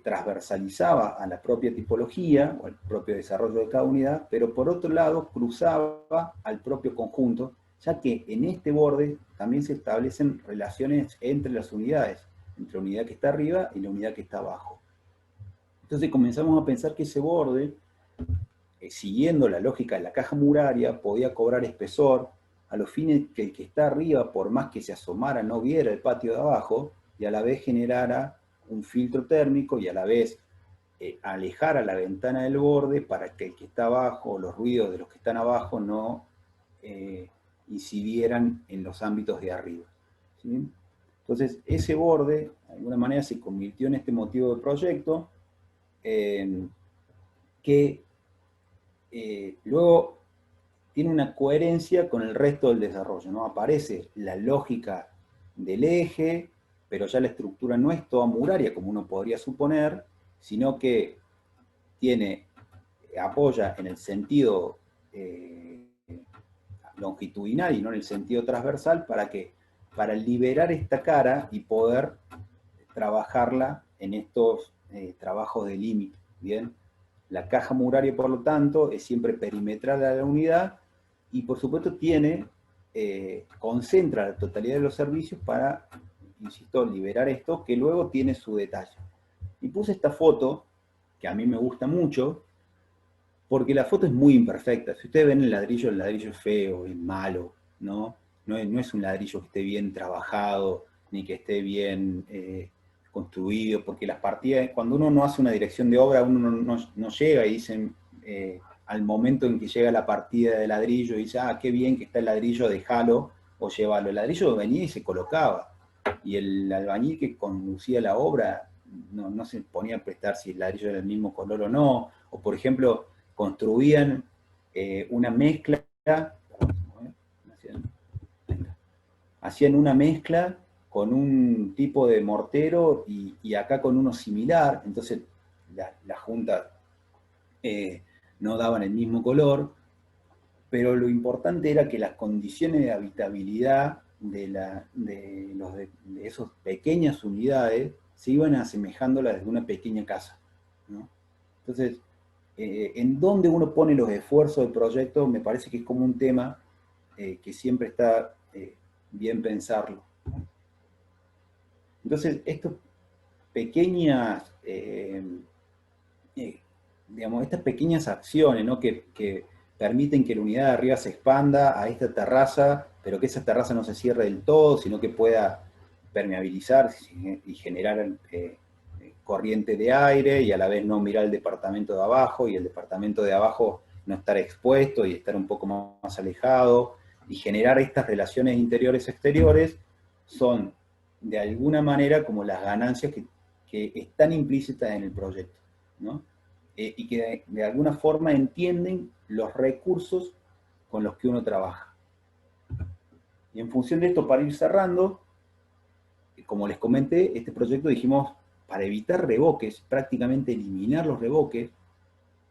transversalizaba a la propia tipología o al propio desarrollo de cada unidad, pero por otro lado cruzaba al propio conjunto, ya que en este borde también se establecen relaciones entre las unidades, entre la unidad que está arriba y la unidad que está abajo. Entonces comenzamos a pensar que ese borde, siguiendo la lógica de la caja muraria, podía cobrar espesor, a los fines que el que está arriba, por más que se asomara, no viera el patio de abajo, y a la vez generara un filtro térmico, y a la vez alejara la ventana del borde para que el que está abajo, los ruidos de los que están abajo, no incidieran en los ámbitos de arriba, ¿sí? Entonces, ese borde, de alguna manera, se convirtió en este motivo de proyecto, que luego tiene una coherencia con el resto del desarrollo, ¿no? Aparece la lógica del eje, pero ya la estructura no es toda muraria, como uno podría suponer, sino que apoya en el sentido longitudinal y no en el sentido transversal, para liberar esta cara y poder trabajarla en estos trabajos de límite, ¿bien? La caja muraria, por lo tanto, es siempre perimetral a la unidad y, por supuesto, concentra la totalidad de los servicios para, insisto, liberar esto, que luego tiene su detalle. Y puse esta foto, que a mí me gusta mucho, porque la foto es muy imperfecta. Si ustedes ven el ladrillo es feo, es malo, ¿no? No es un ladrillo que esté bien trabajado, ni que esté bien construido, porque las partidas, cuando uno no hace una dirección de obra, uno no llega y dicen, al momento en que llega la partida de ladrillo, y dice, ah, qué bien que está el ladrillo, déjalo, o llévalo. El ladrillo venía y se colocaba, y el albañil que conducía la obra no se ponía a prestar si el ladrillo era del mismo color o no, o por ejemplo, construían una mezcla, hacían una mezcla con un tipo de mortero y acá con uno similar, entonces las juntas no daban el mismo color, pero lo importante era que las condiciones de habitabilidad de esas pequeñas unidades se iban asemejando a las de una pequeña casa, ¿no? Entonces, en dónde uno pone los esfuerzos del proyecto, me parece que es como un tema que siempre está bien pensarlo. Entonces, estas pequeñas, digamos, estas pequeñas acciones, ¿no? que permiten que la unidad de arriba se expanda a esta terraza, pero que esa terraza no se cierre del todo, sino que pueda permeabilizar y generar corriente de aire, y a la vez no mirar el departamento de abajo, y el departamento de abajo no estar expuesto y estar un poco más alejado, y generar estas relaciones interiores-exteriores, son de alguna manera como las ganancias que están implícitas en el proyecto, ¿no? y que de alguna forma entienden los recursos con los que uno trabaja. Y en función de esto, para ir cerrando, como les comenté, este proyecto dijimos, para evitar revoques, prácticamente eliminar los revoques,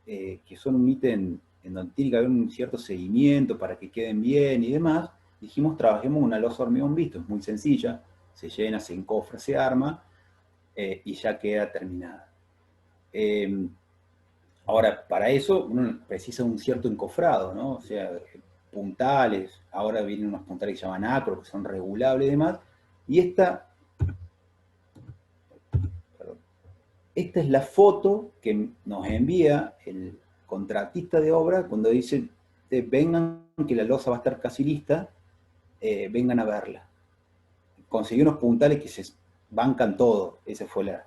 que son un ítem en donde tiene que haber un cierto seguimiento para que queden bien y demás, dijimos, trabajemos una losa hormigón visto, es muy sencilla, se llena, se encofra, se arma, y ya queda terminada. Ahora, para eso uno precisa un cierto encofrado, ¿no? O sea, puntales, ahora vienen unos puntales que se llaman acro, que son regulables y demás, y esta es la foto que nos envía el contratista de obra cuando dice, vengan que la losa va a estar casi lista, vengan a verla. Conseguí unos puntales que se bancan todo, esa fue la...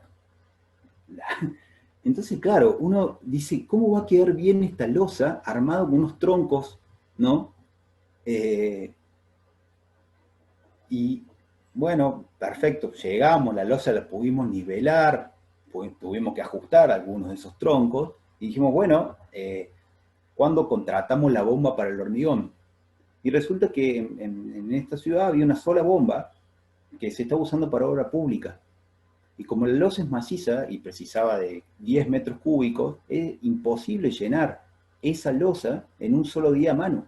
Entonces, claro, uno dice, ¿cómo va a quedar bien esta losa armada con unos troncos, ¿no? Y bueno, perfecto, llegamos, la losa la pudimos nivelar, tuvimos que ajustar algunos de esos troncos, y dijimos, bueno, ¿cuándo contratamos la bomba para el hormigón? Y resulta que en esta ciudad había una sola bomba que se estaba usando para obra pública. Y como la losa es maciza y precisaba de 10 metros cúbicos, es imposible llenar esa losa en un solo día a mano.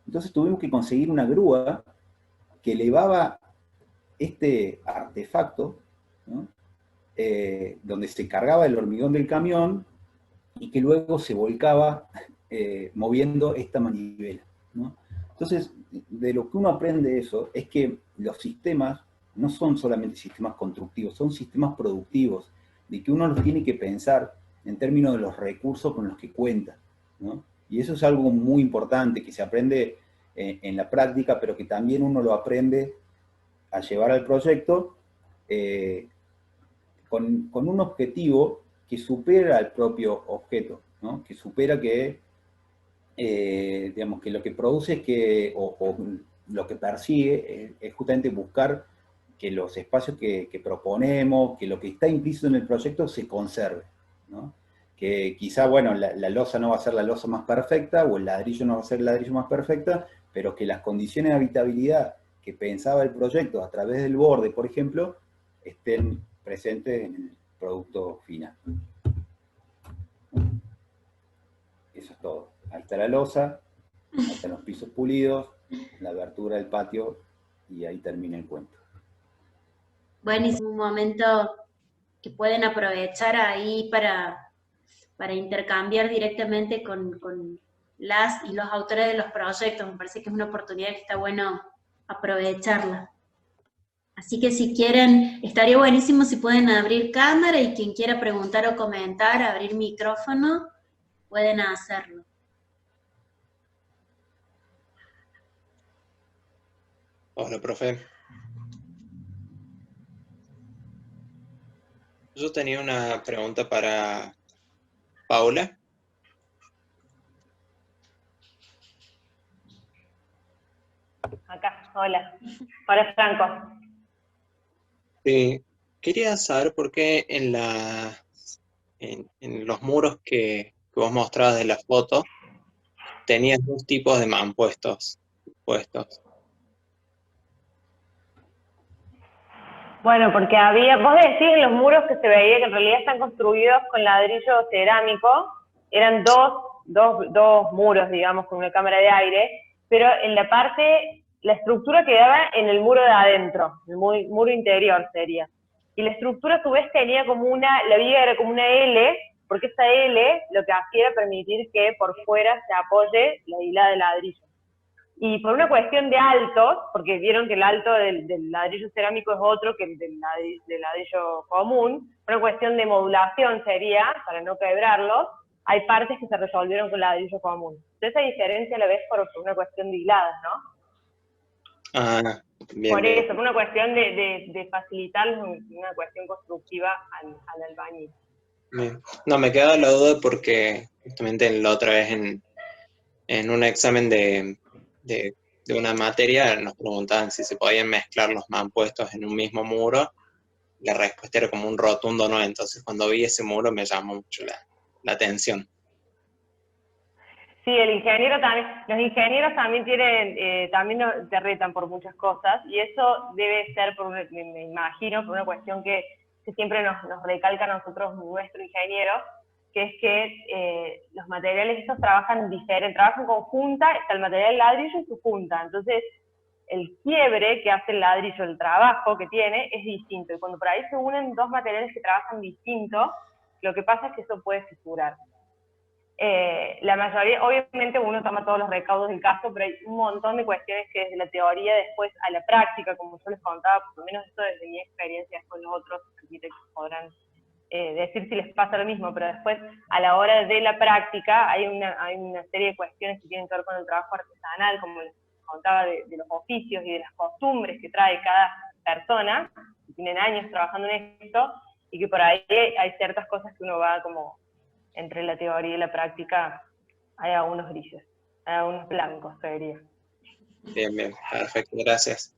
Entonces tuvimos que conseguir una grúa que elevaba este artefacto, ¿no? Donde se cargaba el hormigón del camión y que luego se volcaba moviendo esta manivela, ¿no? Entonces, de lo que uno aprende de eso es que los sistemas no son solamente sistemas constructivos, son sistemas productivos, de que uno los tiene que pensar en términos de los recursos con los que cuenta, ¿no? Y eso es algo muy importante que se aprende en la práctica, pero que también uno lo aprende a llevar al proyecto con un objetivo que supera al propio objeto, ¿no? Que supera que, digamos, que lo que produce es que, o lo que persigue es justamente buscar que los espacios que proponemos, que lo que está implícito en el proyecto se conserve, ¿no? Que quizá, bueno, la losa no va a ser la losa más perfecta, o el ladrillo no va a ser el ladrillo más perfecta, pero que las condiciones de habitabilidad que pensaba el proyecto a través del borde, por ejemplo, estén presentes en el producto final. Eso es todo. Ahí está la losa, ahí están los pisos pulidos, la abertura del patio, y ahí termina el cuento. Buenísimo, un momento que pueden aprovechar ahí para intercambiar directamente con las y los autores de los proyectos. Me parece que es una oportunidad que está bueno aprovecharla. Así que si quieren, estaría buenísimo si pueden abrir cámara y quien quiera preguntar o comentar, abrir micrófono, pueden hacerlo. Hola, profe. Yo tenía una pregunta para Paula. Acá, hola. Hola, Franco. Quería saber por qué en los muros que vos mostrabas de la foto tenías dos tipos de mampuestos puestos. Bueno, porque vos decís en los muros que se veía que en realidad están construidos con ladrillo cerámico, eran dos muros, digamos, con una cámara de aire, pero en la estructura quedaba en el muro de adentro, el muro interior sería. Y la estructura a su vez tenía la viga era como una L, porque esa L lo que hacía era permitir que por fuera se apoye la hilada de ladrillo. Y por una cuestión de altos, porque vieron que el alto del ladrillo cerámico es otro que el del ladrillo común, por una cuestión de modulación sería, para no quebrarlos, hay partes que se resolvieron con ladrillo común. Entonces esa diferencia la ves por una cuestión de hiladas, ¿no? Ah, bien. Por eso, por una cuestión de facilitar una cuestión constructiva al albañil. Bien. No, me queda la duda porque justamente la otra vez en un examen de una materia nos preguntaban si se podían mezclar los mampuestos en un mismo muro. La respuesta era como un rotundo no, entonces cuando vi ese muro me llamó mucho la tensión. Sí, el ingeniero también, los ingenieros también tienen, también te retan por muchas cosas, y eso debe ser, me imagino, por una cuestión que siempre nos recalca a nosotros nuestro ingeniero, que es que los materiales estos trabajan diferente, trabajan conjunta, está el material ladrillo y su junta, entonces el quiebre que hace el ladrillo, el trabajo que tiene, es distinto, y cuando por ahí se unen dos materiales que trabajan distinto, lo que pasa es que eso puede fisurar. La mayoría, obviamente uno toma todos los recaudos del caso, pero hay un montón de cuestiones que desde la teoría después a la práctica, como yo les contaba, por lo menos esto desde mi experiencia con los otros arquitectos podrán decir si les pasa lo mismo, pero después a la hora de la práctica hay una serie de cuestiones que tienen que ver con el trabajo artesanal, como les contaba, de los oficios y de las costumbres que trae cada persona, que tienen años trabajando en esto, y que por ahí hay ciertas cosas que uno va como entre la teoría y la práctica, hay algunos grises, hay algunos blancos, te diría. Bien, bien, perfecto, gracias.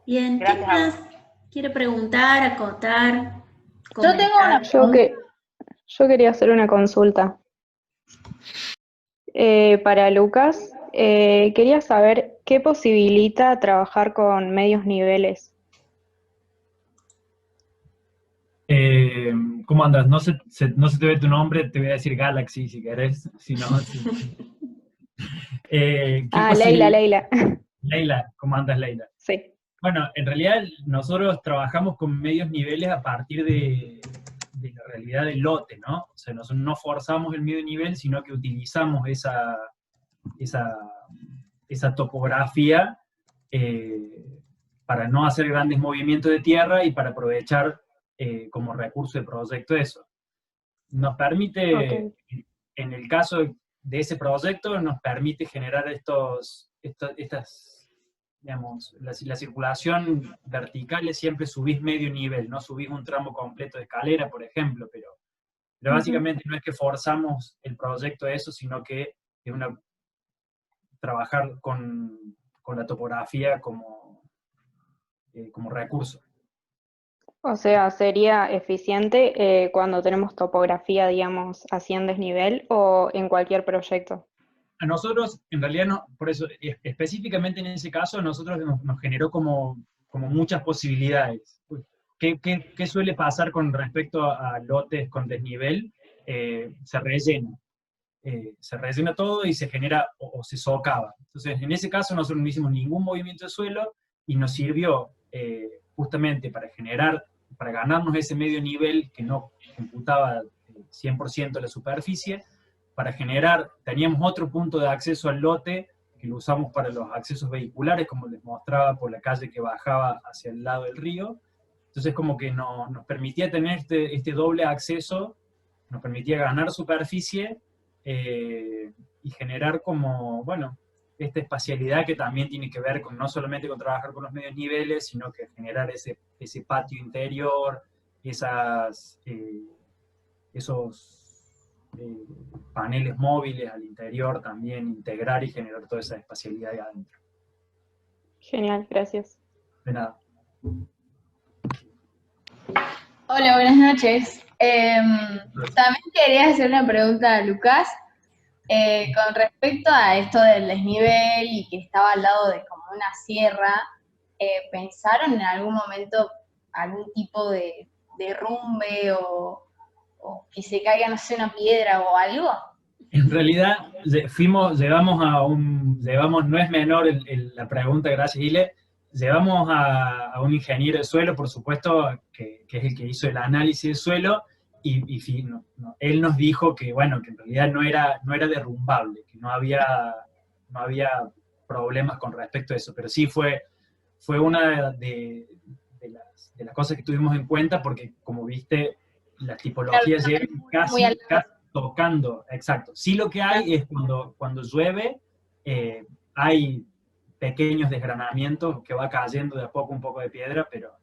Bien, ¿quién Gracias. más quiere preguntar, acotar? Yo tengo una pregunta. Yo quería hacer una consulta. Para Lucas, quería saber qué posibilita trabajar con medios niveles. ¿Cómo andas? No se te ve tu nombre, te voy a decir Galaxy si querés, si no... Leila. Leila, ¿cómo andas, Leila? Sí. Bueno, en realidad nosotros trabajamos con medios niveles a partir de la realidad del lote, ¿no? O sea, nosotros no forzamos el medio nivel, sino que utilizamos esa topografía para no hacer grandes movimientos de tierra y para aprovechar como recurso de proyecto eso. Nos permite, Okay. en el caso de ese proyecto, nos permite generar estas, digamos, la circulación vertical es siempre subís medio nivel, no subís un tramo completo de escalera, por ejemplo, pero básicamente no es que forzamos el proyecto a eso, sino que es trabajar con la topografía como recurso. O sea, ¿sería eficiente cuando tenemos topografía, digamos, así en desnivel o en cualquier proyecto? A nosotros, en realidad, no, por eso, específicamente en ese caso, a nosotros nos generó como muchas posibilidades. ¿Qué suele pasar con respecto a lotes con desnivel? Se rellena. Se rellena todo y se genera o se socava. Entonces, en ese caso nosotros no hicimos ningún movimiento de suelo y nos sirvió justamente para ganarnos ese medio nivel que no computaba 100% la superficie, para generar, teníamos otro punto de acceso al lote que lo usamos para los accesos vehiculares, como les mostraba por la calle que bajaba hacia el lado del río. Entonces como que nos permitía tener este doble acceso, nos permitía ganar superficie y generar como, bueno, esta espacialidad que también tiene que ver con no solamente con trabajar con los medios niveles, sino que generar ese patio interior, esos paneles móviles al interior, también integrar y generar toda esa espacialidad ahí adentro. Genial, gracias. De nada. Hola, buenas noches. También quería hacer una pregunta a Lucas con respecto a esto del desnivel y que estaba al lado de como una sierra. ¿Pensaron en algún momento algún tipo de derrumbe o que se caiga, no sé, una piedra o algo? En realidad, no es menor la pregunta, gracias Ile, llevamos a un ingeniero de suelo, por supuesto, que es el que hizo el análisis de suelo, y él nos dijo que, bueno, que en realidad no era derrumbable, que no había problemas con respecto a eso, pero sí fue una de las cosas que tuvimos en cuenta, porque como viste, las tipologías llegan casi tocando, exacto. Sí, lo que hay es cuando llueve, hay pequeños desgranamientos que va cayendo de a poco un poco de piedra, pero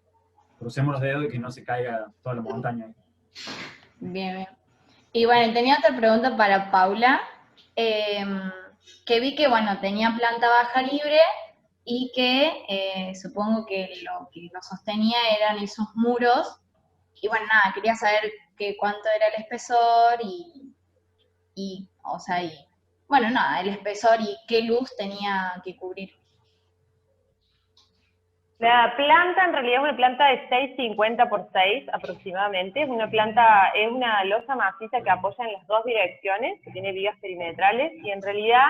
crucemos los dedos y que no se caiga toda la montaña. Bien, bien. Y bueno, tenía otra pregunta para Paula, que vi que, bueno, tenía planta baja libre y que supongo que lo que lo sostenía eran esos muros Y bueno, nada, quería saber cuánto era el espesor o sea, bueno, nada, el espesor y qué luz tenía que cubrir. La planta en realidad es una planta de 6,50 por 6 aproximadamente. Es una losa maciza que apoya en las dos direcciones, que tiene vigas perimetrales, y en realidad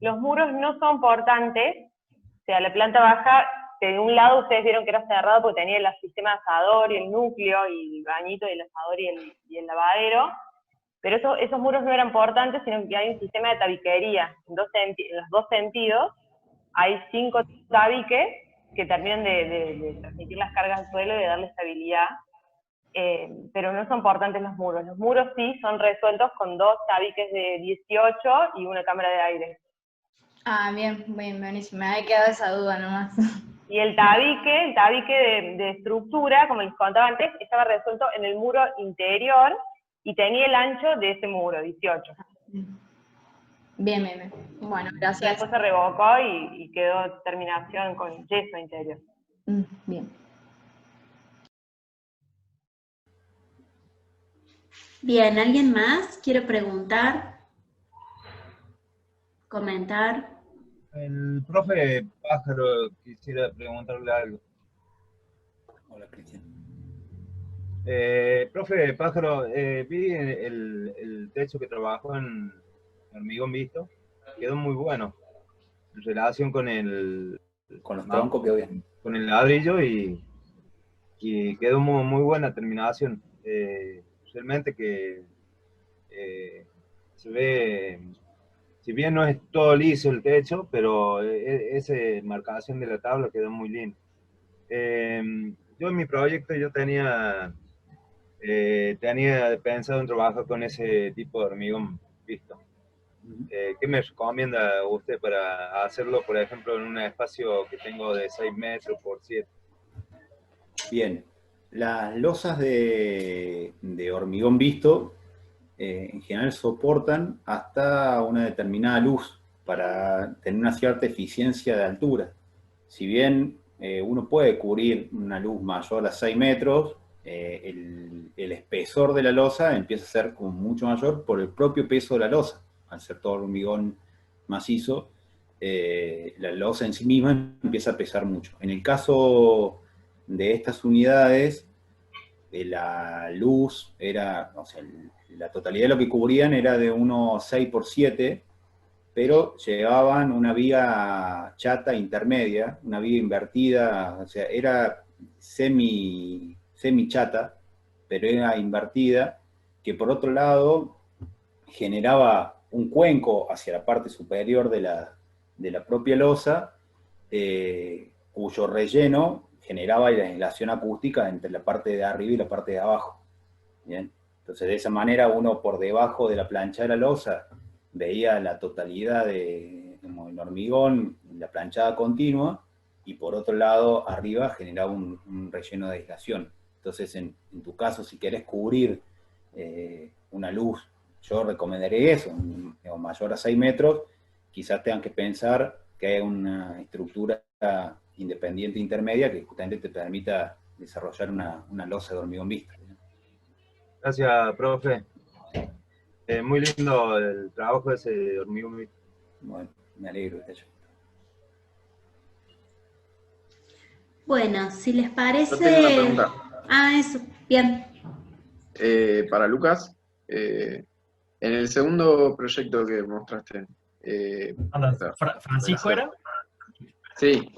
los muros no son portantes. O sea, la planta baja, de un lado ustedes vieron que era cerrado porque tenía el sistema de asador y el núcleo, y el bañito, y el asador y el lavadero. Pero esos muros no eran portantes, sino que hay un sistema de tabiquería en los dos sentidos. Hay 5 tabiques que terminan de transmitir las cargas al suelo y de darle estabilidad, pero no son portantes los muros. Los muros sí son resueltos con 2 tabiques de 18 y una cámara de aire. Ah, bien, buenísimo, me había quedado esa duda nomás. Y el tabique de estructura, como les contaba antes, estaba resuelto en el muro interior y tenía el ancho de ese muro, 18. Bien. Bueno, gracias. Después se revocó y quedó terminación con yeso interior. Bien. Bien, ¿alguien más quiere preguntar? ¿Comentar? El profe Pájaro quisiera preguntarle algo. Hola, Cristian. Profe Pájaro, vi el techo que trabajó en hormigón visto, quedó muy bueno en relación con los troncos quedó bien. Con el ladrillo y quedó muy buena terminación. Realmente que se ve, si bien no es todo liso el techo, pero esa marcación de la tabla quedó muy linda. Yo en mi proyecto tenía pensado en trabajar con ese tipo de hormigón visto. ¿Qué me recomienda usted para hacerlo, por ejemplo, en un espacio que tengo de 6 metros por 7? Bien, las losas de hormigón visto en general soportan hasta una determinada luz para tener una cierta eficiencia de altura. Si bien uno puede cubrir una luz mayor a 6 metros, el espesor de la losa empieza a ser como mucho mayor por el propio peso de la losa. Al ser todo hormigón macizo, la losa en sí misma empieza a pesar mucho. En el caso de estas unidades, la luz era, o sea, la totalidad de lo que cubrían era de unos 6 por 7, pero llevaban una viga chata intermedia, una viga invertida, o sea, era semi chata, pero era invertida, que por otro lado generaba un cuenco hacia la parte superior de la propia losa, cuyo relleno generaba la aislación acústica entre la parte de arriba y la parte de abajo. ¿Bien? Entonces, de esa manera, uno por debajo de la plancha de la losa veía la totalidad del hormigón, la planchada continua, y por otro lado, arriba generaba un relleno de aislación. Entonces, en tu caso, si querés cubrir una luz, yo recomendaría eso, mayor a 6 metros, quizás tengan que pensar que hay una estructura independiente intermedia que justamente te permita desarrollar una losa de hormigón visto. Gracias, profe. Muy lindo el trabajo ese de hormigón visto. Bueno, me alegro de ello. Bueno, si les parece... Yo tengo una pregunta. Ah, eso, bien. Para Lucas, en el segundo proyecto que mostraste... ¿Francisco era? Sí.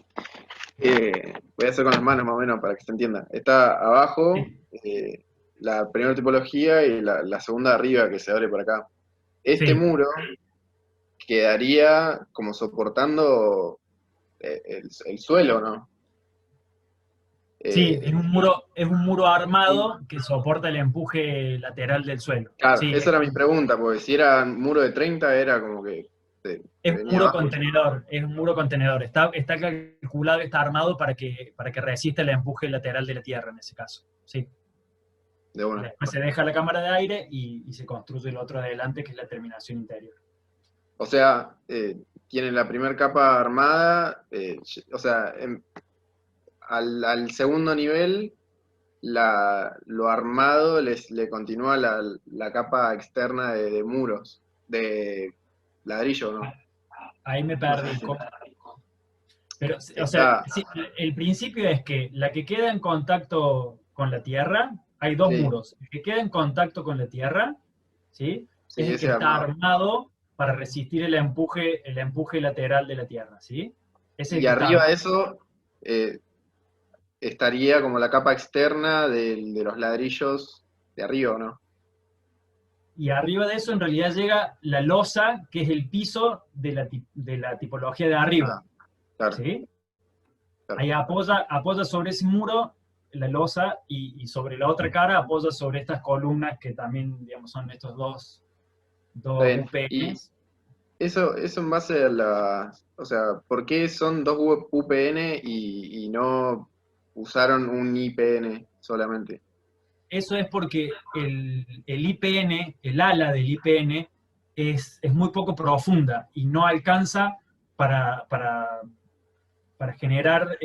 Voy a hacer con las manos más o menos para que se entienda. Está abajo la primera tipología y la segunda arriba que se abre por acá. Este muro quedaría como soportando el suelo, ¿no? Sí, es un muro armado que soporta el empuje lateral del suelo. Claro, Sí, esa era mi pregunta, porque si era un muro de 30 era como que... Es un muro contenedor, está calculado, está armado para que resista el empuje lateral de la tierra en ese caso. Sí. De una. Después se deja la cámara de aire y se construye el otro adelante, que es la terminación interior. O sea, tiene la primera capa armada, o sea, al segundo nivel lo armado le continúa la capa externa de muros, de ladrillo, ¿no? Ahí me No perdí. sé si- Pero, o sea, Está, sí, el principio es que la que queda en contacto con la tierra, hay dos sí, muros. El que queda en contacto con la tierra, ¿sí? sí, Es el que ese está armado. armado para resistir el empuje lateral de la tierra, ¿sí? Ese es el Y que está arriba de armado. eso estaría como la capa externa de los ladrillos de arriba, ¿o no? Y arriba de eso en realidad llega la losa, que es el piso de la tipología de arriba, Ah, claro, ¿sí? claro. Ahí apoya sobre ese muro la losa y sobre la otra cara apoya sobre estas columnas que también, digamos, son estos dos Está bien. Y UPNs. eso en base a o sea, ¿por qué son dos UPN y no usaron un IPN solamente? Eso es porque el IPN, el ala del IPN, es muy poco profunda y no alcanza para generar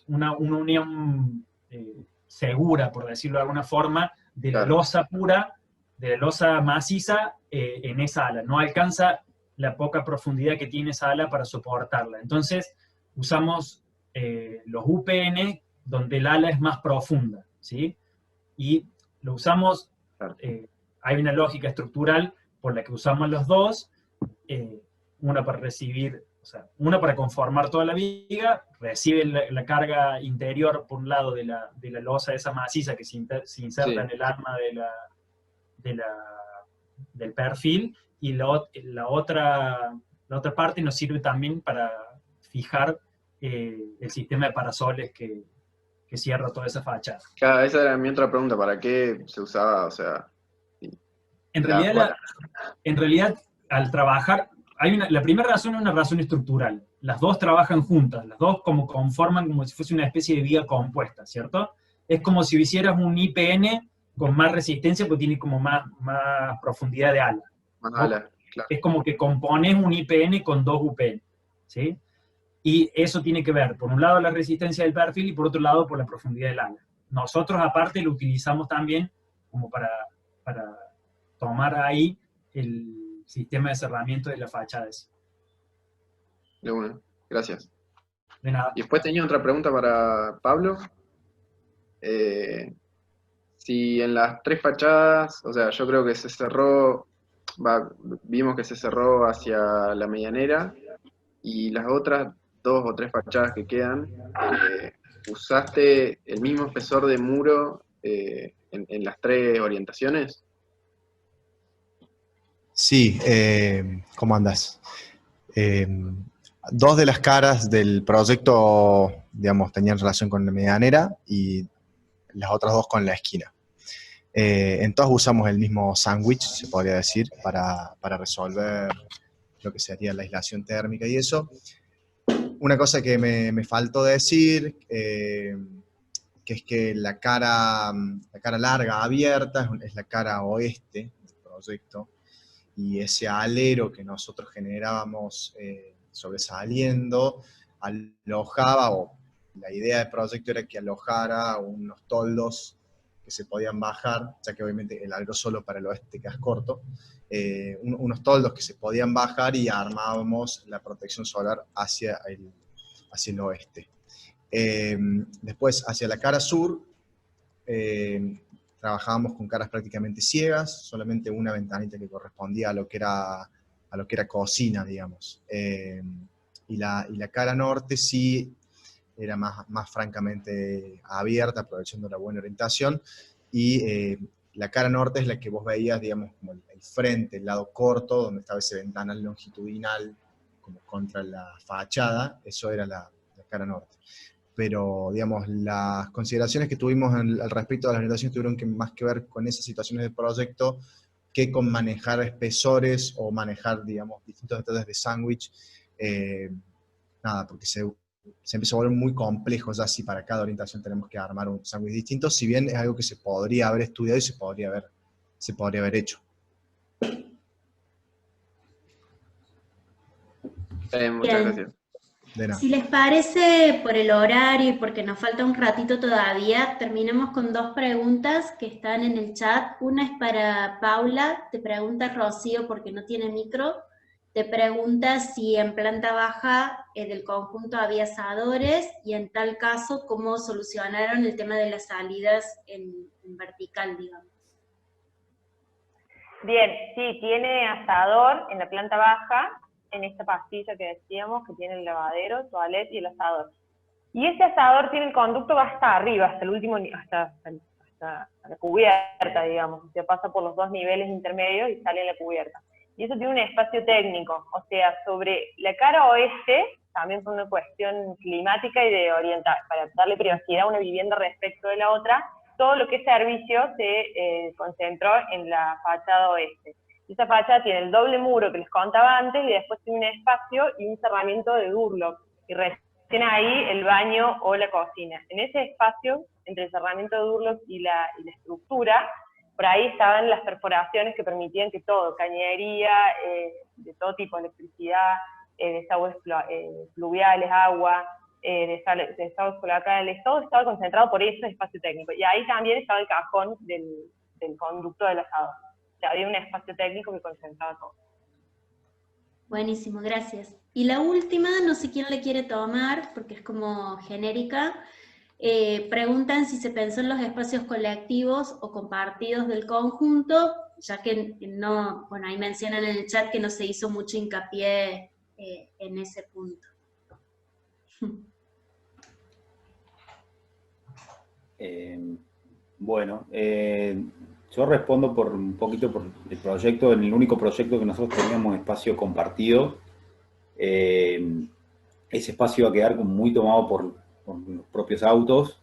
una unión segura, por decirlo de alguna forma, de la Claro, losa pura, de la losa maciza en esa ala. No alcanza la poca profundidad que tiene esa ala para soportarla. Entonces, usamos los UPN donde el ala es más profunda, ¿sí? Y lo usamos, claro. hay una lógica estructural por la que usamos los dos, una para recibir, o sea, una para conformar toda la viga, recibe la carga interior por un lado de la losa esa maciza que se inserta Sí, en el arma del perfil, y la otra parte nos sirve también para fijar el sistema de parasoles que cierra toda esa fachada. claro, esa era mi otra pregunta, ¿para qué se usaba? O sea, En la, realidad, en realidad, al trabajar, la primera razón es una razón estructural. Las dos trabajan juntas, las dos como conforman como si fuese una especie de viga compuesta, ¿cierto? Es como si hicieras un IPN con más resistencia, porque tiene como más profundidad de ala. más Vos- ala, claro. Es como que compones un IPN con dos UPN, ¿sí? Y eso tiene que ver, por un lado, la resistencia del perfil y por otro lado, por la profundidad del ala. Nosotros, aparte, lo utilizamos también como para tomar ahí el sistema de cerramiento de la fachada. De una, gracias. De nada. Y después tenía otra pregunta para Pablo. Si en las tres fachadas, o sea, yo creo que se cerró, vimos que se cerró hacia la medianera, y las otras dos o tres fachadas que quedan, ¿usaste el mismo espesor de muro en las tres orientaciones? Sí, ¿cómo andas? Dos de las caras del proyecto, digamos, tenían relación con la medianera y las otras dos con la esquina. En todas usamos el mismo sándwich, se podría decir, para resolver lo que sería la aislación térmica y eso. Una cosa que me faltó decir, que es que la cara larga abierta es la cara oeste del proyecto, y ese alero que nosotros generábamos sobresaliendo alojaba, o la idea del proyecto era que alojara unos toldos que se podían bajar, ya que obviamente el alero solo para el oeste queda corto, unos toldos que se podían bajar y armábamos la protección solar hacia el oeste. Después, hacia la cara sur, trabajábamos con caras prácticamente ciegas, solamente una ventanita que correspondía a lo que era cocina, digamos. Y la cara norte sí era más francamente abierta, aprovechando la buena orientación, y la cara norte es la que vos veías, digamos, como el frente, el lado corto, donde estaba ese ventanal longitudinal, como contra la fachada, eso era la cara norte. Pero, digamos, las consideraciones que tuvimos al respecto de las orientaciones tuvieron más que ver con esas situaciones del proyecto que con manejar espesores o manejar, digamos, distintos detalles de sándwich. Nada, porque se empieza a volver muy complejo ya si para cada orientación tenemos que armar un sándwich distinto, si bien es algo que se podría haber estudiado y se podría haber hecho. Muchas gracias. De nada. Si les parece, por el horario y porque nos falta un ratito todavía, terminemos con 2 preguntas que están en el chat. Una es para Paula, te pregunta Rocío porque no tiene micro, te pregunta si en planta baja del conjunto había asadores y en tal caso, ¿cómo solucionaron el tema de las salidas en vertical, digamos? Bien, sí, tiene asador en la planta baja, en esta pastilla que decíamos, que tiene el lavadero, toilet y el asador. Y ese asador tiene el conducto va hasta arriba, hasta el último, hasta la cubierta, digamos. O sea, pasa por los 2 niveles intermedios y sale en la cubierta. Y eso tiene un espacio técnico, o sea, sobre la cara oeste, también por una cuestión climática y de orientar, para darle privacidad a una vivienda respecto de la otra, todo lo que es servicio se concentró en la fachada oeste. Esa fachada tiene el doble muro que les contaba antes y después tiene un espacio y un cerramiento de Durlock. Y recién ahí el baño o la cocina. En ese espacio, entre el cerramiento de Durlock y la estructura, por ahí estaban las perforaciones que permitían que todo, cañería, de todo tipo, electricidad, desagües pluviales, agua, desagües colacales, todo estaba concentrado por ese espacio técnico. Y ahí también estaba el cajón del conducto del asador. O sea, había un espacio técnico que concentraba todo. Buenísimo, gracias. Y la última, no sé quién le quiere tomar, porque es como genérica. Preguntan si se pensó en los espacios colectivos o compartidos del conjunto, ya que no, bueno, ahí mencionan en el chat que no se hizo mucho hincapié en ese punto. Bueno, yo respondo por un poquito por el proyecto, el único proyecto que nosotros teníamos espacio compartido. Ese espacio va a quedar muy tomado por los propios autos.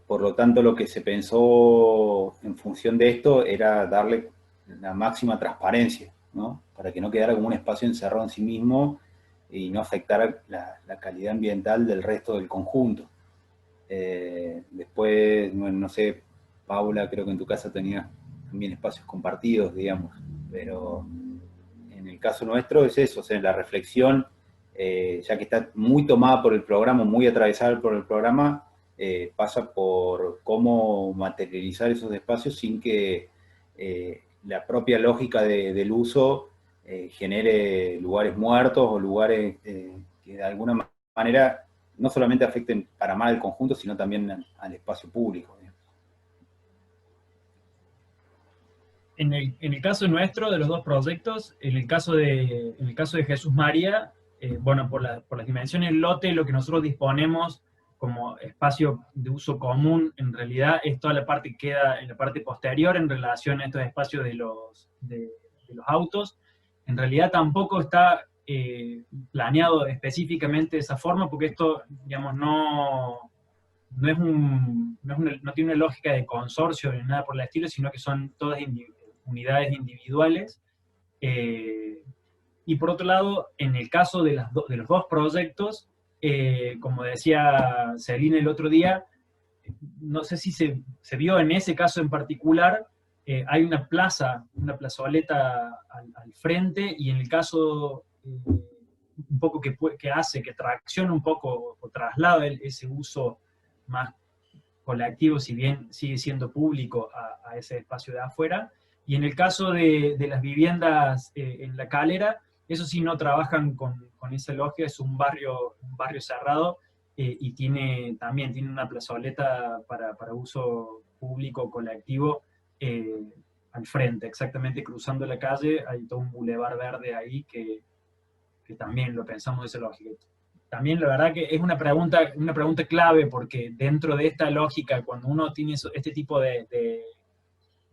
Por lo tanto, lo que se pensó en función de esto era darle la máxima transparencia, ¿no? Para que no quedara como un espacio encerrado en sí mismo y no afectara la calidad ambiental del resto del conjunto. Después, bueno, no sé, Paula, creo que en tu casa tenías también espacios compartidos, digamos, pero en el caso nuestro es eso, o sea, la reflexión, ya que está muy tomada por el programa, muy atravesada por el programa, pasa por cómo materializar esos espacios sin que la propia lógica del uso genere lugares muertos o lugares que de alguna manera no solamente afecten para mal al conjunto, sino también al espacio público. En el caso nuestro, de los 2 proyectos, en el caso de Jesús María, bueno, por las dimensiones del lote, lo que nosotros disponemos como espacio de uso común, en realidad es toda la parte que queda en la parte posterior en relación a estos espacios de los autos. En realidad tampoco está planeado específicamente de esa forma, porque esto, digamos, no tiene una lógica de consorcio ni nada por el estilo, sino que son todas unidades individuales. Y por otro lado, en el caso de los 2 proyectos, como decía Celina el otro día, no sé si se vio en ese caso en particular, hay una plazoleta al frente, y en el caso un poco que tracciona un poco o traslada ese uso más colectivo, si bien sigue siendo público, a ese espacio de afuera. Y en el caso de las viviendas en La Calera, eso sí no trabajan con esa lógica, es un barrio cerrado, y también tiene una plazoleta para uso público colectivo al frente, exactamente cruzando la calle, hay todo un bulevar verde ahí que también lo pensamos de esa lógica. También la verdad que es una pregunta clave, porque dentro de esta lógica, cuando uno tiene este tipo de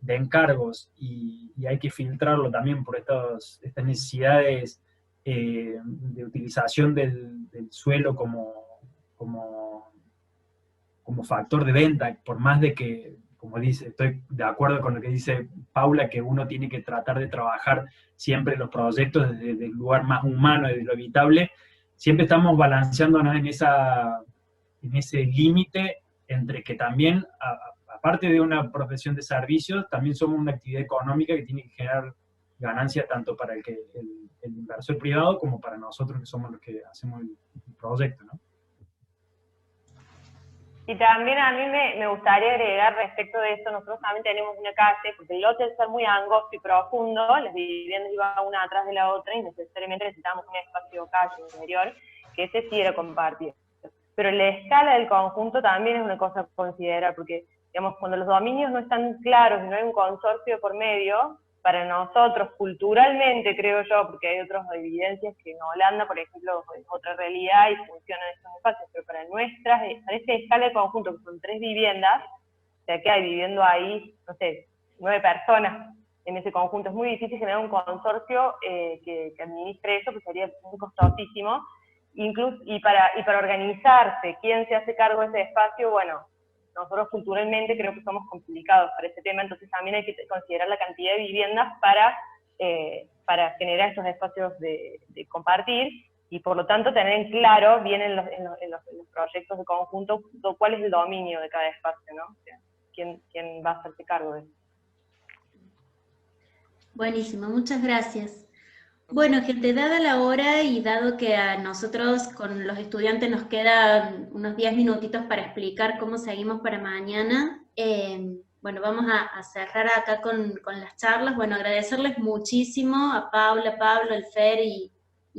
encargos y hay que filtrarlo también por estas necesidades de utilización del suelo como factor de venta, por más de que, como dice, estoy de acuerdo con lo que dice Paula, que uno tiene que tratar de trabajar siempre los proyectos desde el lugar más humano, desde lo evitable, siempre estamos balanceándonos en ese límite entre que también, aparte de una profesión de servicios, también somos una actividad económica que tiene que generar ganancia tanto para el inversor privado como para nosotros que somos los que hacemos el proyecto, ¿no? Y también a mí me gustaría agregar respecto de esto, nosotros también tenemos una calle, porque el lote al ser muy angosto y profundo, las viviendas iban una atrás de la otra y necesariamente necesitamos un espacio calle interior, que ese sí era compartido. Pero la escala del conjunto también es una cosa a considerar, porque digamos, cuando los dominios no están claros y no hay un consorcio por medio, para nosotros, culturalmente, creo yo, porque hay otras evidencias que en Holanda, por ejemplo, es otra realidad y funcionan estos espacios, pero para esta escala de conjunto, que son 3 viviendas, o sea que hay viviendo ahí, no sé, 9 personas en ese conjunto, es muy difícil generar un consorcio que administre eso, que sería muy costosísimo, incluso, y para organizarse, quién se hace cargo de ese espacio, bueno, nosotros culturalmente creo que somos complicados para ese tema, entonces también hay que considerar la cantidad de viviendas para generar estos espacios de compartir, y por lo tanto tener en claro bien en los proyectos de conjunto cuál es el dominio de cada espacio, ¿no? O sea, quién va a hacerse cargo de eso. Buenísimo, muchas gracias. Bueno, gente, dada la hora y dado que a nosotros con los estudiantes nos quedan unos 10 minutitos para explicar cómo seguimos para mañana, bueno, vamos a cerrar acá con las charlas. Bueno, agradecerles muchísimo a Paula, Pablo, el Fer y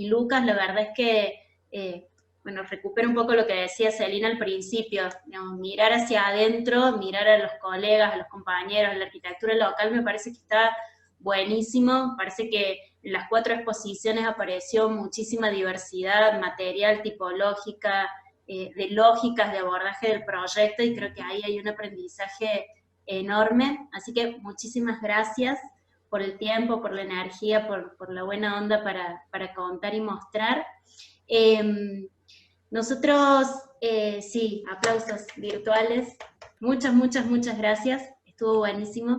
Lucas. La verdad es que, bueno, recupero un poco lo que decía Celina al principio, digamos, mirar hacia adentro, mirar a los colegas, a los compañeros, a la arquitectura local, me parece que está buenísimo. Parece que en las 4 exposiciones apareció muchísima diversidad material, tipológica, de lógicas de abordaje del proyecto, y creo que ahí hay un aprendizaje enorme. Así que muchísimas gracias por el tiempo, por la energía, por la buena onda para contar y mostrar. Nosotros, sí, aplausos virtuales. Muchas, muchas, muchas gracias. Estuvo buenísimo.